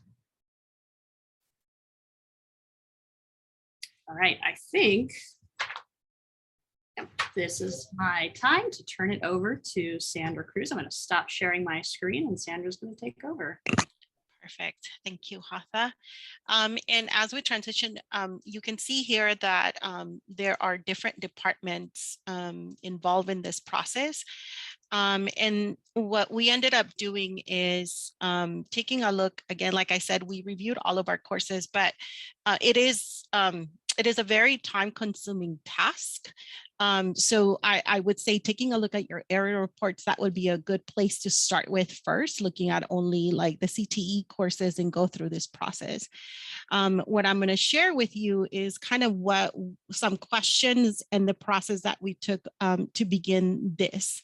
All right, I think this is my time to turn it over to Sandra Cruz. I'm going to stop sharing my screen and Sandra's going to take over. Perfect. Thank you, Hatha. And as we transition, you can see here that there are different departments involved in this process. And what we ended up doing is taking a look, again, like I said, we reviewed all of our courses, but it is a very time-consuming task. So I would say taking a look at your area reports, that would be a good place to start with first, looking at only like the CTE courses and go through this process. What I'm going to share with you is kind of what some questions and the process that we took to begin this.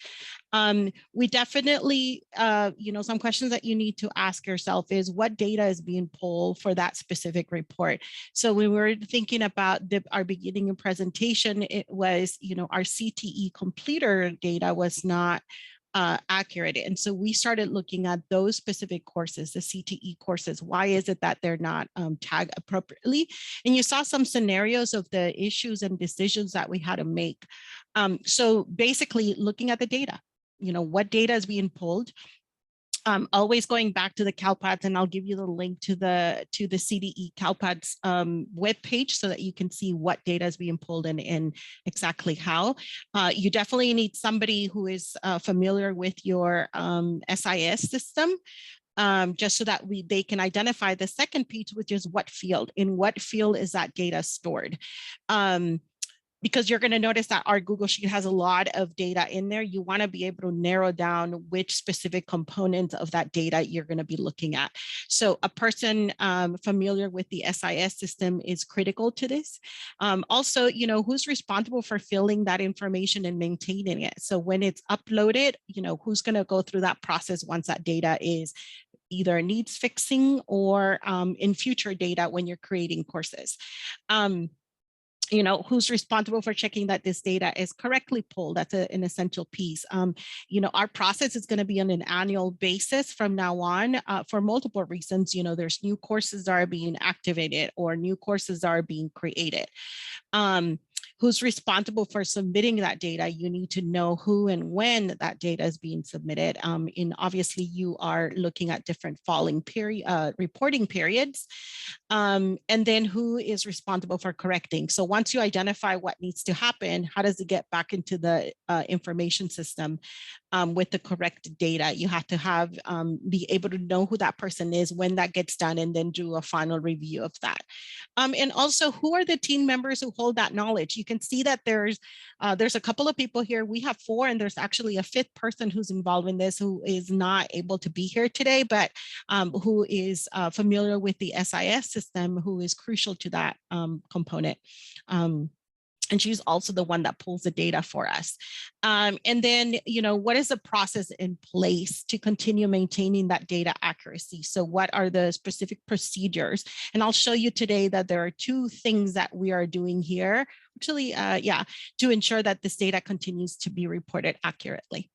We definitely, some questions that you need to ask yourself is what data is being pulled for that specific report. So when we were thinking about our beginning of presentation, it was, our CTE completer data was not accurate. And so we started looking at those specific courses, the CTE courses. Why is it that they're not tagged appropriately? And you saw some scenarios of the issues and decisions that we had to make. So basically looking at the data, what data is being pulled. Always going back to the CalPads, and I'll give you the link to the CTE CALPADS webpage so that you can see what data is being pulled and exactly how. You definitely need somebody who is familiar with your SIS system, just so that they can identify the second piece, which is what field. In what field is that data stored? because you're going to notice that our Google Sheet has a lot of data in there. You want to be able to narrow down which specific components of that data you're going to be looking at. So a person familiar with the SIS system is critical to this. Also, you know, who's responsible for filling that information and maintaining it. So when it's uploaded, you know, who's going to go through that process once that data is either needs fixing or in future data when you're creating courses. You know, who's responsible for checking that this data is correctly pulled. That's an essential piece. You know, our process is going to be on an annual basis from now on for multiple reasons. You know, there's new courses that are being activated or new courses are being created. Who's responsible for submitting that data? You need to know who and when that data is being submitted. And obviously you are looking at different falling period reporting periods. And then who is responsible for correcting? So once you identify what needs to happen, how does it get back into the information system with the correct data? You have to have be able to know who that person is when that gets done, and then do a final review of that. And also, who are the team members who hold that knowledge? You can see that there's a couple of people here. We have 4, and there's actually a 5th person who's involved in this who is not able to be here today, but who is familiar with the SIS system, who is crucial to that component. And she's also the one that pulls the data for us. And then, you know, what is the process in place to continue maintaining that data accuracy? So what are the specific procedures? And I'll show you today that there are 2 things that we are doing here, actually, to ensure that this data continues to be reported accurately.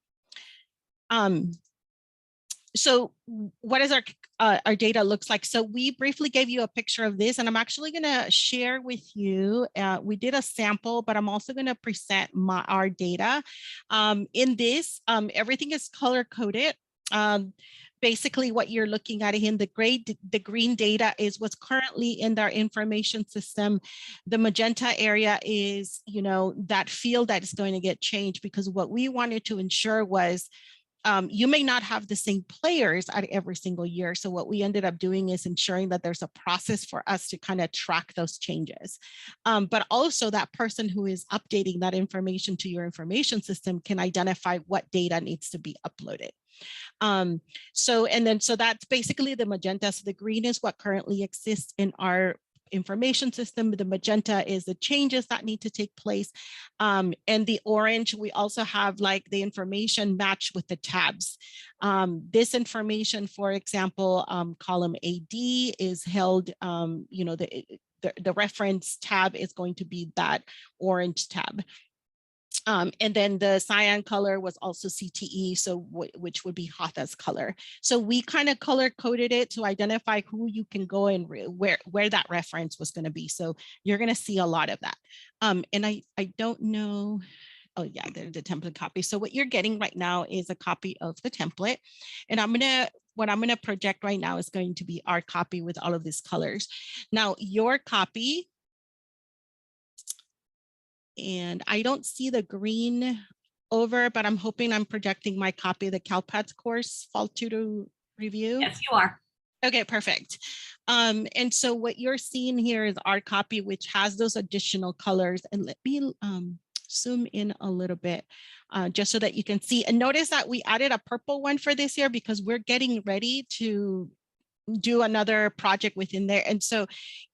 So what does our data looks like? So we briefly gave you a picture of this, and I'm actually going to share with you. We did a sample, but I'm also going to present our data. In this, everything is color coded. Basically, what you're looking at in the green data is what's currently in our information system. The magenta area is, you know, that field that is going to get changed, because what we wanted to ensure was you may not have the same players at every single year. So what we ended up doing is ensuring that there's a process for us to kind of track those changes. But also that person who is updating that information to your information system can identify what data needs to be uploaded. So that's basically the magenta. So the green is what currently exists in our information system. The magenta is the changes that need to take place. And the orange, we also have like the information matched with the tabs. This information, for example, column AD is held, you know, the reference tab is going to be that orange tab. And then the cyan color was also CTE, so which would be Hatha's color. So we kind of color coded it to identify who you can go and where that reference was going to be. So you're going to see a lot of that. And I don't know. Oh yeah, the template copy. So what you're getting right now is a copy of the template, and what I'm going to project right now is going to be our copy with all of these colors. Now your copy. And I don't see the green over, but I'm hoping I'm projecting my copy of the CalPads course Fall Tutor Review. Yes, you are. Okay, perfect. And so what you're seeing here is our copy, which has those additional colors. And let me zoom in a little bit just so that you can see. And notice that we added a purple one for this year because we're getting ready to do another project within there. And so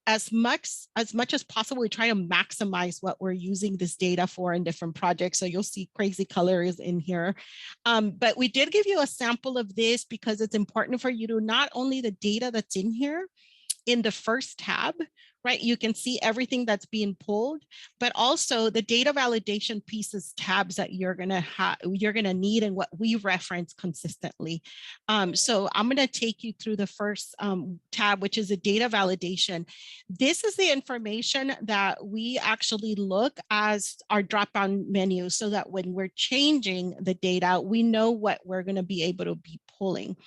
as much as possible, we try to maximize what we're using this data for in different projects. So you'll see crazy colors in here. But we did give you a sample of this because it's important for you to not only the data that's in here in the first tab, right? You can see everything that's being pulled, but also the data validation pieces tabs that you're gonna need and what we reference consistently. So I'm gonna take you through the first tab, which is the data validation. This is the information that we actually look as our drop-down menu so that when we're changing the data, we know what we're gonna be able to be pulling.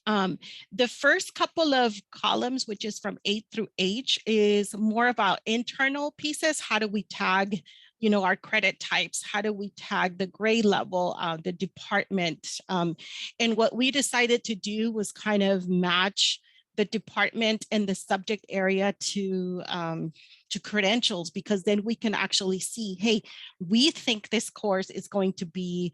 The first couple of columns, which is from A through H, is more about internal pieces. How do we tag, you know, our credit types? How do we tag the grade level, the department? And what we decided to do was kind of match the department and the subject area to credentials, because then we can actually see, hey, we think this course is going to be,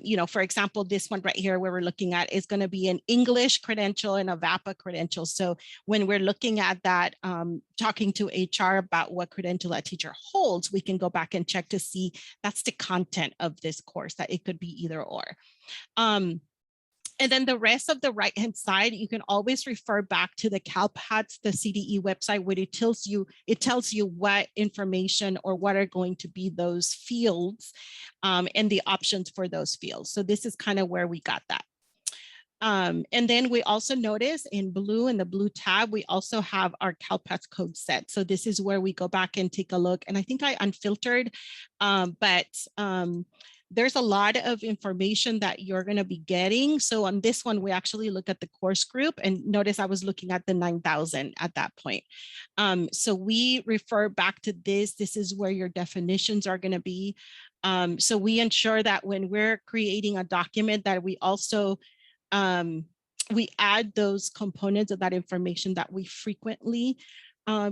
you know, for example, this one right here where we're looking at is going to be an English credential and a VAPA credential. So when we're looking at that, talking to HR about what credential that teacher holds, we can go back and check to see that's the content of this course, that it could be either or. And then the rest of the right-hand side, you can always refer back to the CALPADS, the CTE website, where it tells you what information or what are going to be those fields and the options for those fields. So this is kind of where we got that. And then we also notice in blue, in the blue tab, we also have our CALPADS code set. So this is where we go back and take a look. And I think I unfiltered, there's a lot of information that you're going to be getting. So on this one, we actually look at the course group, and notice I was looking at the 9,000 at that point. So we refer back to this. This is where your definitions are going to be. So we ensure that when we're creating a document that we also we add those components of that information that we frequently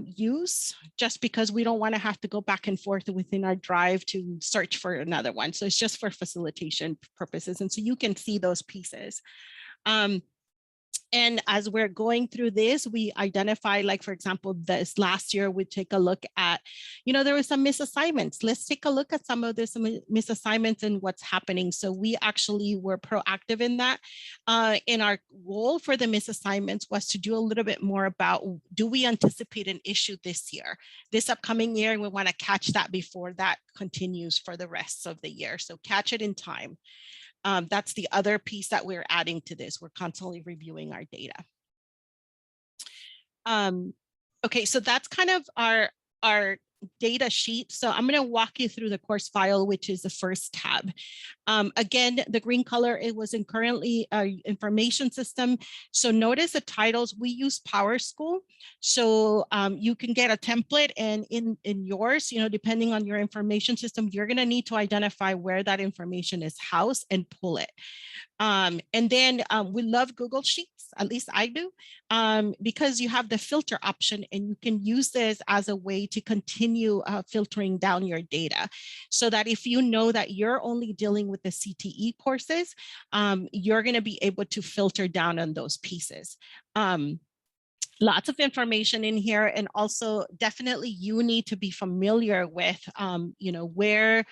use, just because we don't want to have to go back and forth within our drive to search for another one. So it's just for facilitation purposes. And so you can see those pieces. And as we're going through this, we identify, like, for example, this last year, we take a look at, you know, there were some misassignments. Let's take a look at some of this misassignments and what's happening. So we actually were proactive in that. And our goal for the misassignments was to do a little bit more about, do we anticipate an issue this year, this upcoming year? And we want to catch that before that continues for the rest of the year. So catch it in time. That's the other piece that we're adding to this. We're constantly reviewing our data. Okay, so that's kind of our data sheet. So I'm going to walk you through the course file, which is the first tab. Again, the green color, it was in currently information system. So notice the titles, we use PowerSchool. So you can get a template, and in yours, you know, depending on your information system, you're going to need to identify where that information is housed and pull it. And then we love Google Sheets, at least I do, because you have the filter option, and you can use this as a way to continue filtering down your data, so that if you know that you're only dealing with the CTE courses, you're going to be able to filter down on those pieces. Lots of information in here, and also definitely you need to be familiar with, you know, where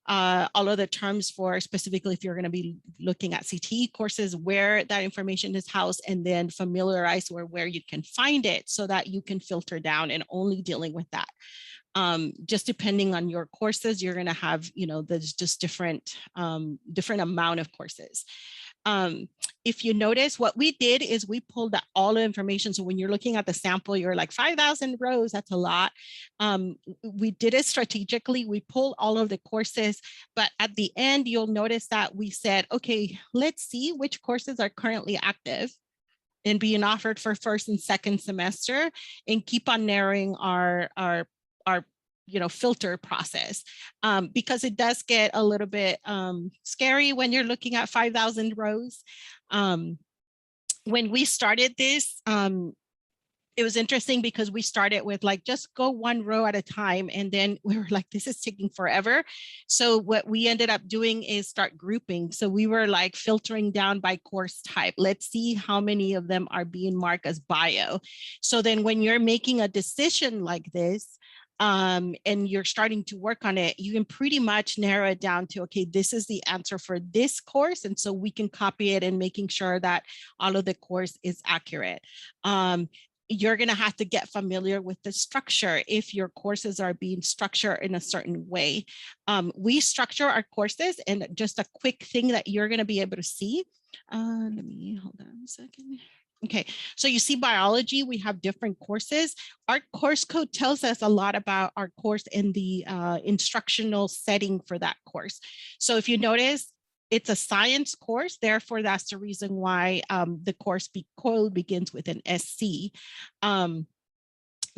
all of the terms for, specifically if you're going to be looking at CTE courses, where that information is housed, and then familiarize where you can find it, so that you can filter down and only dealing with that. Just depending on your courses, you're going to have, you know, there's just different amount of courses. If you notice, what we did is we pulled all the information. So when you're looking at the sample, you're like 5,000 rows, that's a lot. We did it strategically. We pulled all of the courses, but at the end, you'll notice that we said, okay, let's see which courses are currently active and being offered for first and second semester, and keep on narrowing our you know, filter process, because it does get a little bit scary when you're looking at 5,000 rows. When we started this, it was interesting because we started with like, just go one row at a time. And then we were like, this is taking forever. So what we ended up doing is start grouping. So we were like filtering down by course type. Let's see how many of them are being marked as bio. So then when you're making a decision like this, and you're starting to work on it, you can pretty much narrow it down to, okay, this is the answer for this course. And so we can copy it and making sure that all of the course is accurate. You're going to have to get familiar with the structure if your courses are being structured in a certain way. We structure our courses, and just a quick thing that you're going to be able to see. Let me hold on a second. Okay, so you see biology, we have different courses. Our course code tells us a lot about our course and the instructional setting for that course. So if you notice, it's a science course, therefore that's the reason why the course code begins with an SC.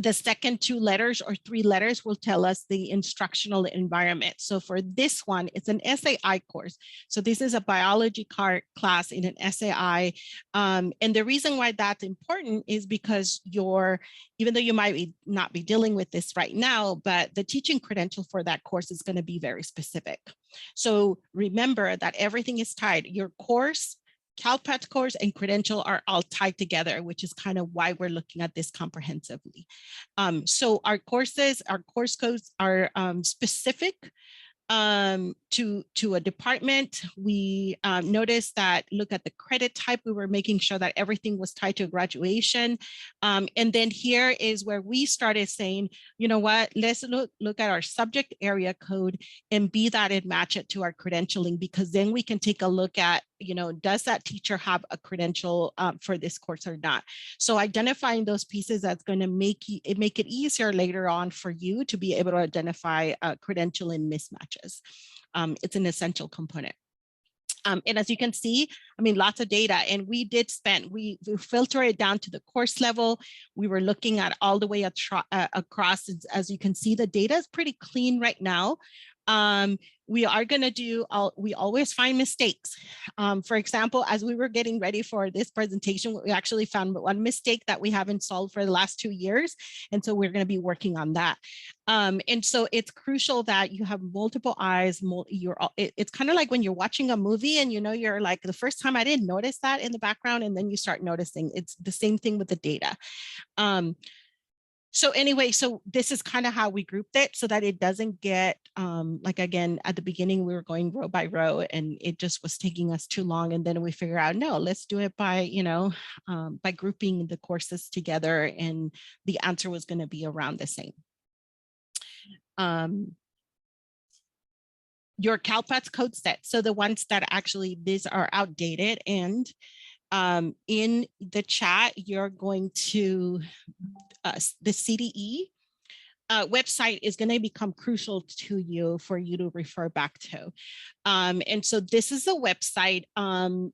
The second 2 letters or 3 letters will tell us the instructional environment. So for this one, it's an SAI course. So this is a biology class in an SAI. And the reason why that's important is because even though you might not be dealing with this right now, but the teaching credential for that course is going to be very specific. So remember that everything is tied. Your course, CalPADS course, and credential are all tied together, which is kind of why we're looking at this comprehensively. So our course codes are specific to a department. We noticed that, look at the credit type, we were making sure that everything was tied to graduation. And then here is where we started saying, you know what, let's look at our subject area code and be that and match it to our credentialing, because then we can take a look at, you know, does that teacher have a credential for this course or not? So identifying those pieces, that's going to make it easier later on for you to be able to identify credentialing mismatches. It's an essential component. And as you can see, I mean, lots of data, and we filter it down to the course level. We were looking at all the way across. As you can see, the data is pretty clean right now. We are going to do, we always find mistakes. For example, as we were getting ready for this presentation, we actually found one mistake that we haven't solved for the last 2 years. And so we're going to be working on that. And so it's crucial that you have multiple eyes. It's kind of like when you're watching a movie and, you know, you're like, the first time I didn't notice that in the background, and then you start noticing. It's the same thing with the data. So anyway, so this is kind of how we grouped it so that it doesn't get like, again, at the beginning, we were going row by row and it just was taking us too long. And then we figure out, no, let's do it by, you know, by grouping the courses together, and the answer was going to be around the same. Your CalPADS code set. So the ones that actually, these are outdated, and in the chat, you're going to, the CTE website is going to become crucial to you for you to refer back to. And so this is a website,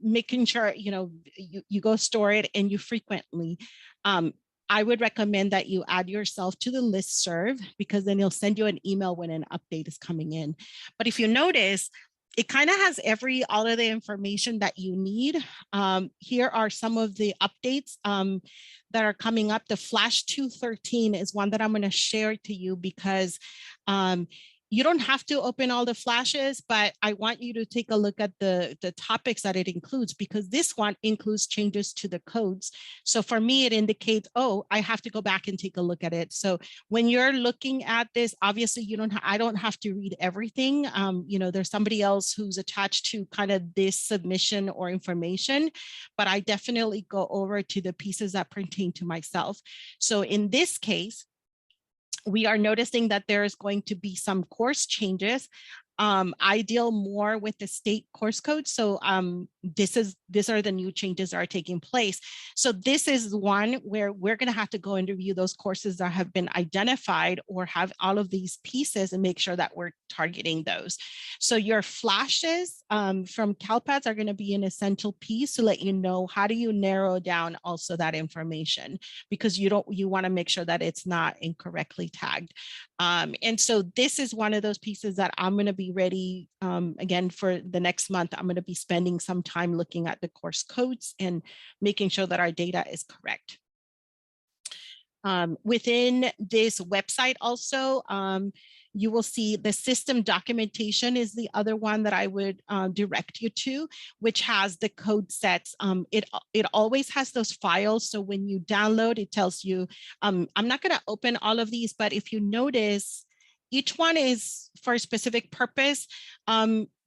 making sure, you know, you go store it and you frequently. I would recommend that you add yourself to the listserv, because then it'll send you an email when an update is coming in. But if you notice, it kind of has all of the information that you need. Here are some of the updates that are coming up. The Flash 213 is one that I'm going to share to you, because you don't have to open all the flashes, but I want you to take a look at the topics that it includes, because this one includes changes to the codes. So for me, it indicates, oh, I have to go back and take a look at it. So when you're looking at this, obviously I don't have to read everything. You know, there's somebody else who's attached to kind of this submission or information, but I definitely go over to the pieces that pertain to myself. So in this case, we are noticing that there is going to be some course changes. I deal more with the state course code. So these are the new changes that are taking place. So this is one where we're going to have to go and review those courses that have been identified or have all of these pieces and make sure that we're targeting those. So your flashes from CalPADS are going to be an essential piece to let you know how do you narrow down also that information, because you want to make sure that it's not incorrectly tagged. And so this is one of those pieces that I'm going to be ready again for the next month. I'm going to be spending some time looking at the course codes and making sure that our data is correct. Within this website also, you will see the system documentation is the other one that I would direct you to, which has the code sets. It always has those files. So when you download, it tells you, I'm not going to open all of these, but if you notice, each one is for a specific purpose.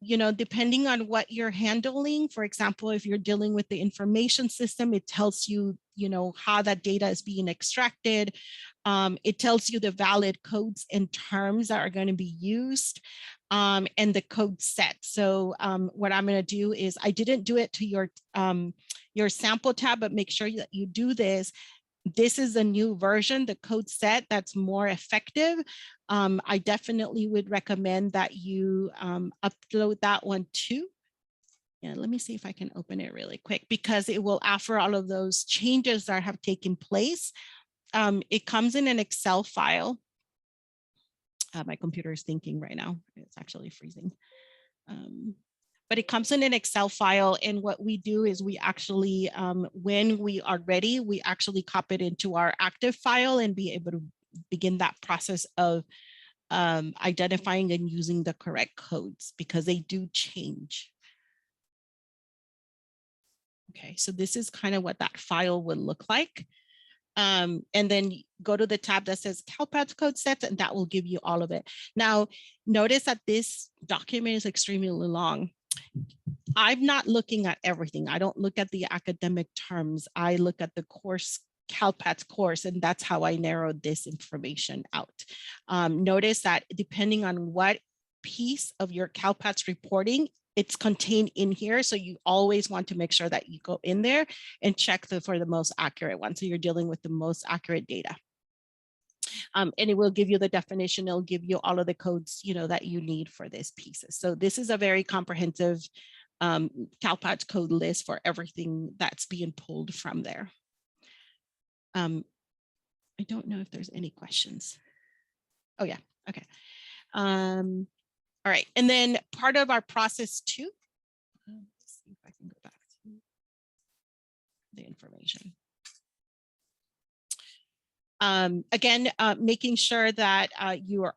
You know, depending on what you're handling, for example, if you're dealing with the information system, it tells you, you know, how that data is being extracted. It tells you the valid codes and terms that are going to be used, and the code set. So what I'm going to do is, I didn't do it to your sample tab, but make sure that you do this. This is a new version, the code set, that's more effective. I definitely would recommend that you upload that one too. Yeah, let me see if I can open it really quick, because it will offer all of those changes that have taken place It comes in an Excel file. My computer is thinking right now. It's actually freezing. But it comes in an Excel file. And what we do is we actually, when we are ready, we actually copy it into our active file and be able to begin that process of identifying and using the correct codes, because they do change. Okay, so this is kind of what that file would look like. And then go to the tab that says CALPADS code sets, and that will give you all of it. Now, notice that this document is extremely long. I'm not looking at everything. I don't look at the academic terms. I look at the course, CALPADS course, and that's how I narrowed this information out. Notice that depending on what piece of your CALPADS reporting, it's contained in here. So you always want to make sure that you go in there and check for the most accurate one. So you're dealing with the most accurate data. And it will give you the definition. It'll give you all of the codes, that you need for this pieces. So this is a very comprehensive CALPADS code list for everything that's being pulled from there. I don't know if there's any questions. Oh yeah, okay. All right, and then part of our process too, let's see if I can go back to the information. Again, making sure that you are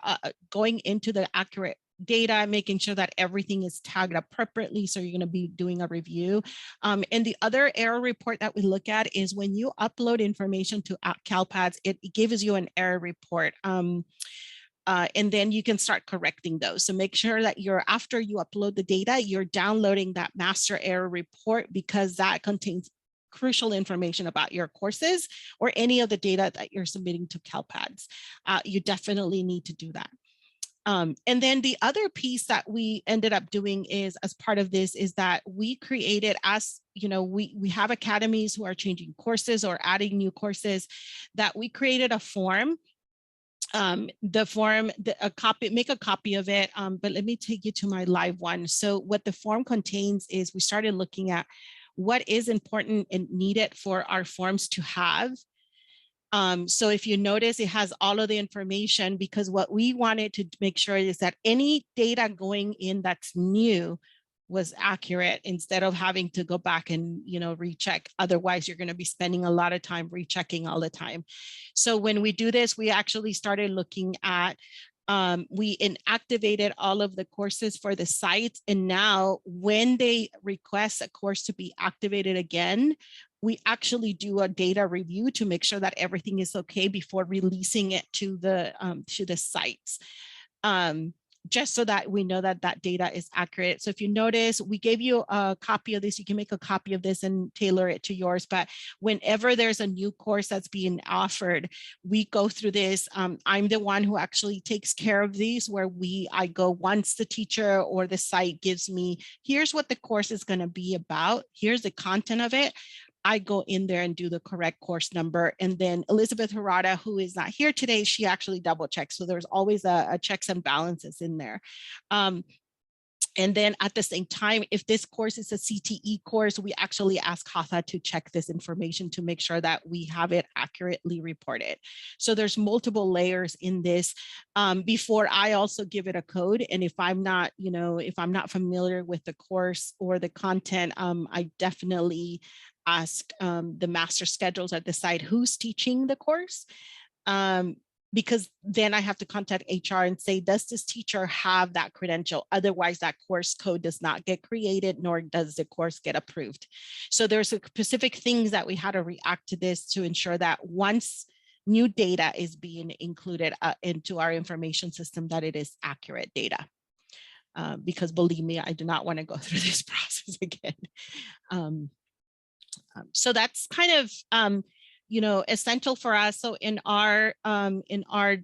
going into the accurate data, making sure that everything is tagged appropriately. So you're going to be doing a review. And the other error report that we look at is when you upload information to CALPADS, it gives you an error report. And then you can start correcting those. So make sure that after you upload the data, you're downloading that master error report, because that contains crucial information about your courses or any of the data that you're submitting to CALPADS. You definitely need to do that. And then the other piece that we ended up doing is, as part of this, is that we created, we have academies who are changing courses or adding new courses, that we created a form. The form, make a copy of it, but let me take you to my live one. So what the form contains is, we started looking at what is important and needed for our forms to have. So if you notice, it has all of the information, because what we wanted to make sure is that any data going in that's new was accurate, instead of having to go back and recheck. Otherwise, you're going to be spending a lot of time rechecking all the time. So when we do this, we actually started looking at, we inactivated all of the courses for the sites. And now when they request a course to be activated again, we actually do a data review to make sure that everything is okay before releasing it to the sites. Just so that we know that that data is accurate. So if you notice, we gave you a copy of this. You can make a copy of this and tailor it to yours. But whenever there's a new course that's being offered, we go through this. I'm the one who actually takes care of these, where I go once the teacher or the site gives me, here's what the course is going to be about. Here's the content of it. I go in there and do the correct course number. And then Elizabeth Harada, who is not here today, she actually double checks. So there's always a checks and balances in there. And then at the same time, if this course is a CTE course, we actually ask Hatha to check this information to make sure that we have it accurately reported. So there's multiple layers in this before I also give it a code. And if I'm not, if I'm not familiar with the course or the content, I definitely ask the master schedules at the site who's teaching the course. Because then I have to contact HR and say, does this teacher have that credential? Otherwise, that course code does not get created, nor does the course get approved. So there's specific things that we had to react to this to ensure that once new data is being included into our information system, that it is accurate data. Because believe me, I do not want to go through this process again. So that's kind of, essential for us. So in our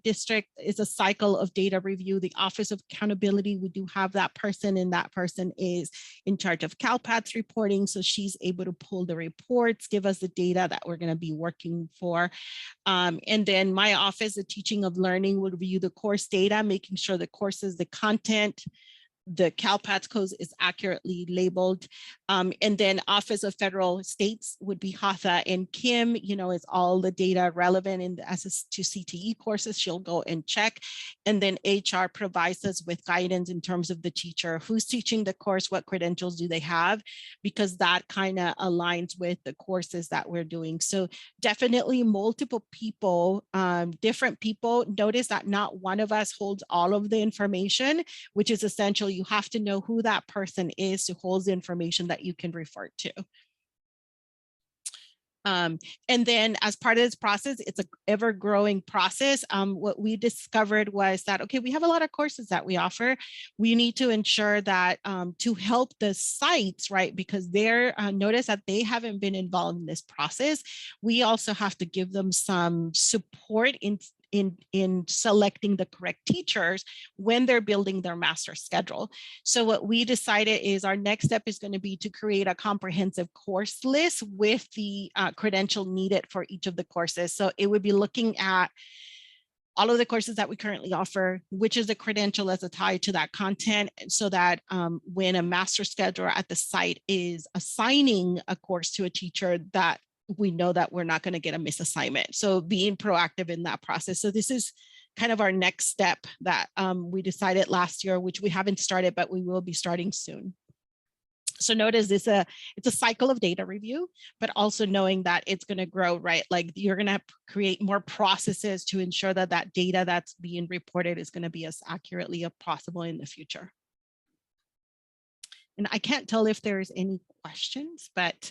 district is a cycle of data review. The Office of Accountability, we do have that person, and that person is in charge of CALPADS reporting. So she's able to pull the reports, give us the data that we're going to be working for. And then my office, the Teaching of Learning, will review the course data, making sure the courses, the content, the CALPADS codes is accurately labeled. And then Office of Federal States would be Hatha, and Kim, is all the data relevant in the SS to CTE courses. She'll go and check. And then HR provides us with guidance in terms of the teacher, who's teaching the course, what credentials do they have, because that kind of aligns with the courses that we're doing. So definitely multiple people, different people. Notice that not one of us holds all of the information, which is essential. You have to know who that person is who holds the information that you can refer to. And then as part of this process, it's an ever-growing process. What we discovered was that, okay, we have a lot of courses that we offer. We need to ensure that to help the sites, right, because they're notice that they haven't been involved in this process. We also have to give them some support in selecting the correct teachers when they're building their master schedule. So what we decided is our next step is going to be to create a comprehensive course list with the credential needed for each of the courses. So it would be looking at all of the courses that we currently offer, which is the credential as a tie to that content, so that when a master scheduler at the site is assigning a course to a teacher, that we know that we're not going to get a misassignment. So being proactive in that process. So this is kind of our next step that we decided last year, which we haven't started, but we will be starting soon. So notice it's a cycle of data review, but also knowing that it's going to grow, right? Like you're going to create more processes to ensure that that data that's being reported is going to be as accurately as possible in the future. And I can't tell if there's any questions, but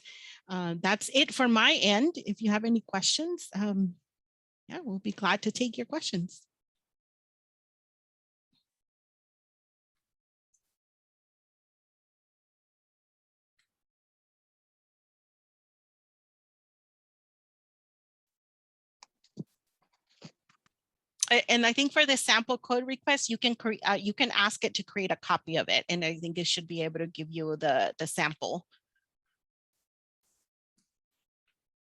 that's it for my end. If you have any questions, yeah, we'll be glad to take your questions. And I think for the sample code request, you can ask it to create a copy of it, and I think it should be able to give you the sample.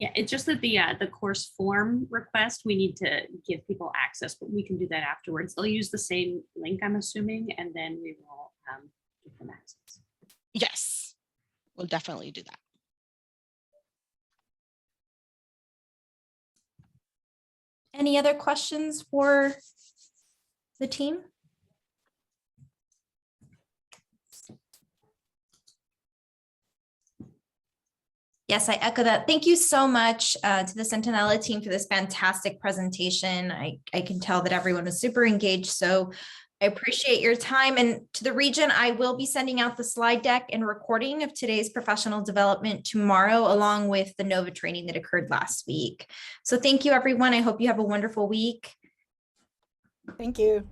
Yeah, it's just that the course form request, we need to give people access, but we can do that afterwards. They'll use the same link, I'm assuming, and then we will give them access. Yes, we'll definitely do that. Any other questions for the team? Yes, I echo that. Thank you so much to the Centinela team for this fantastic presentation. I can tell that everyone was super engaged, so I appreciate your time. And to the region, I will be sending out the slide deck and recording of today's professional development tomorrow, along with the NOVA training that occurred last week. So thank you, everyone. I hope you have a wonderful week. Thank you.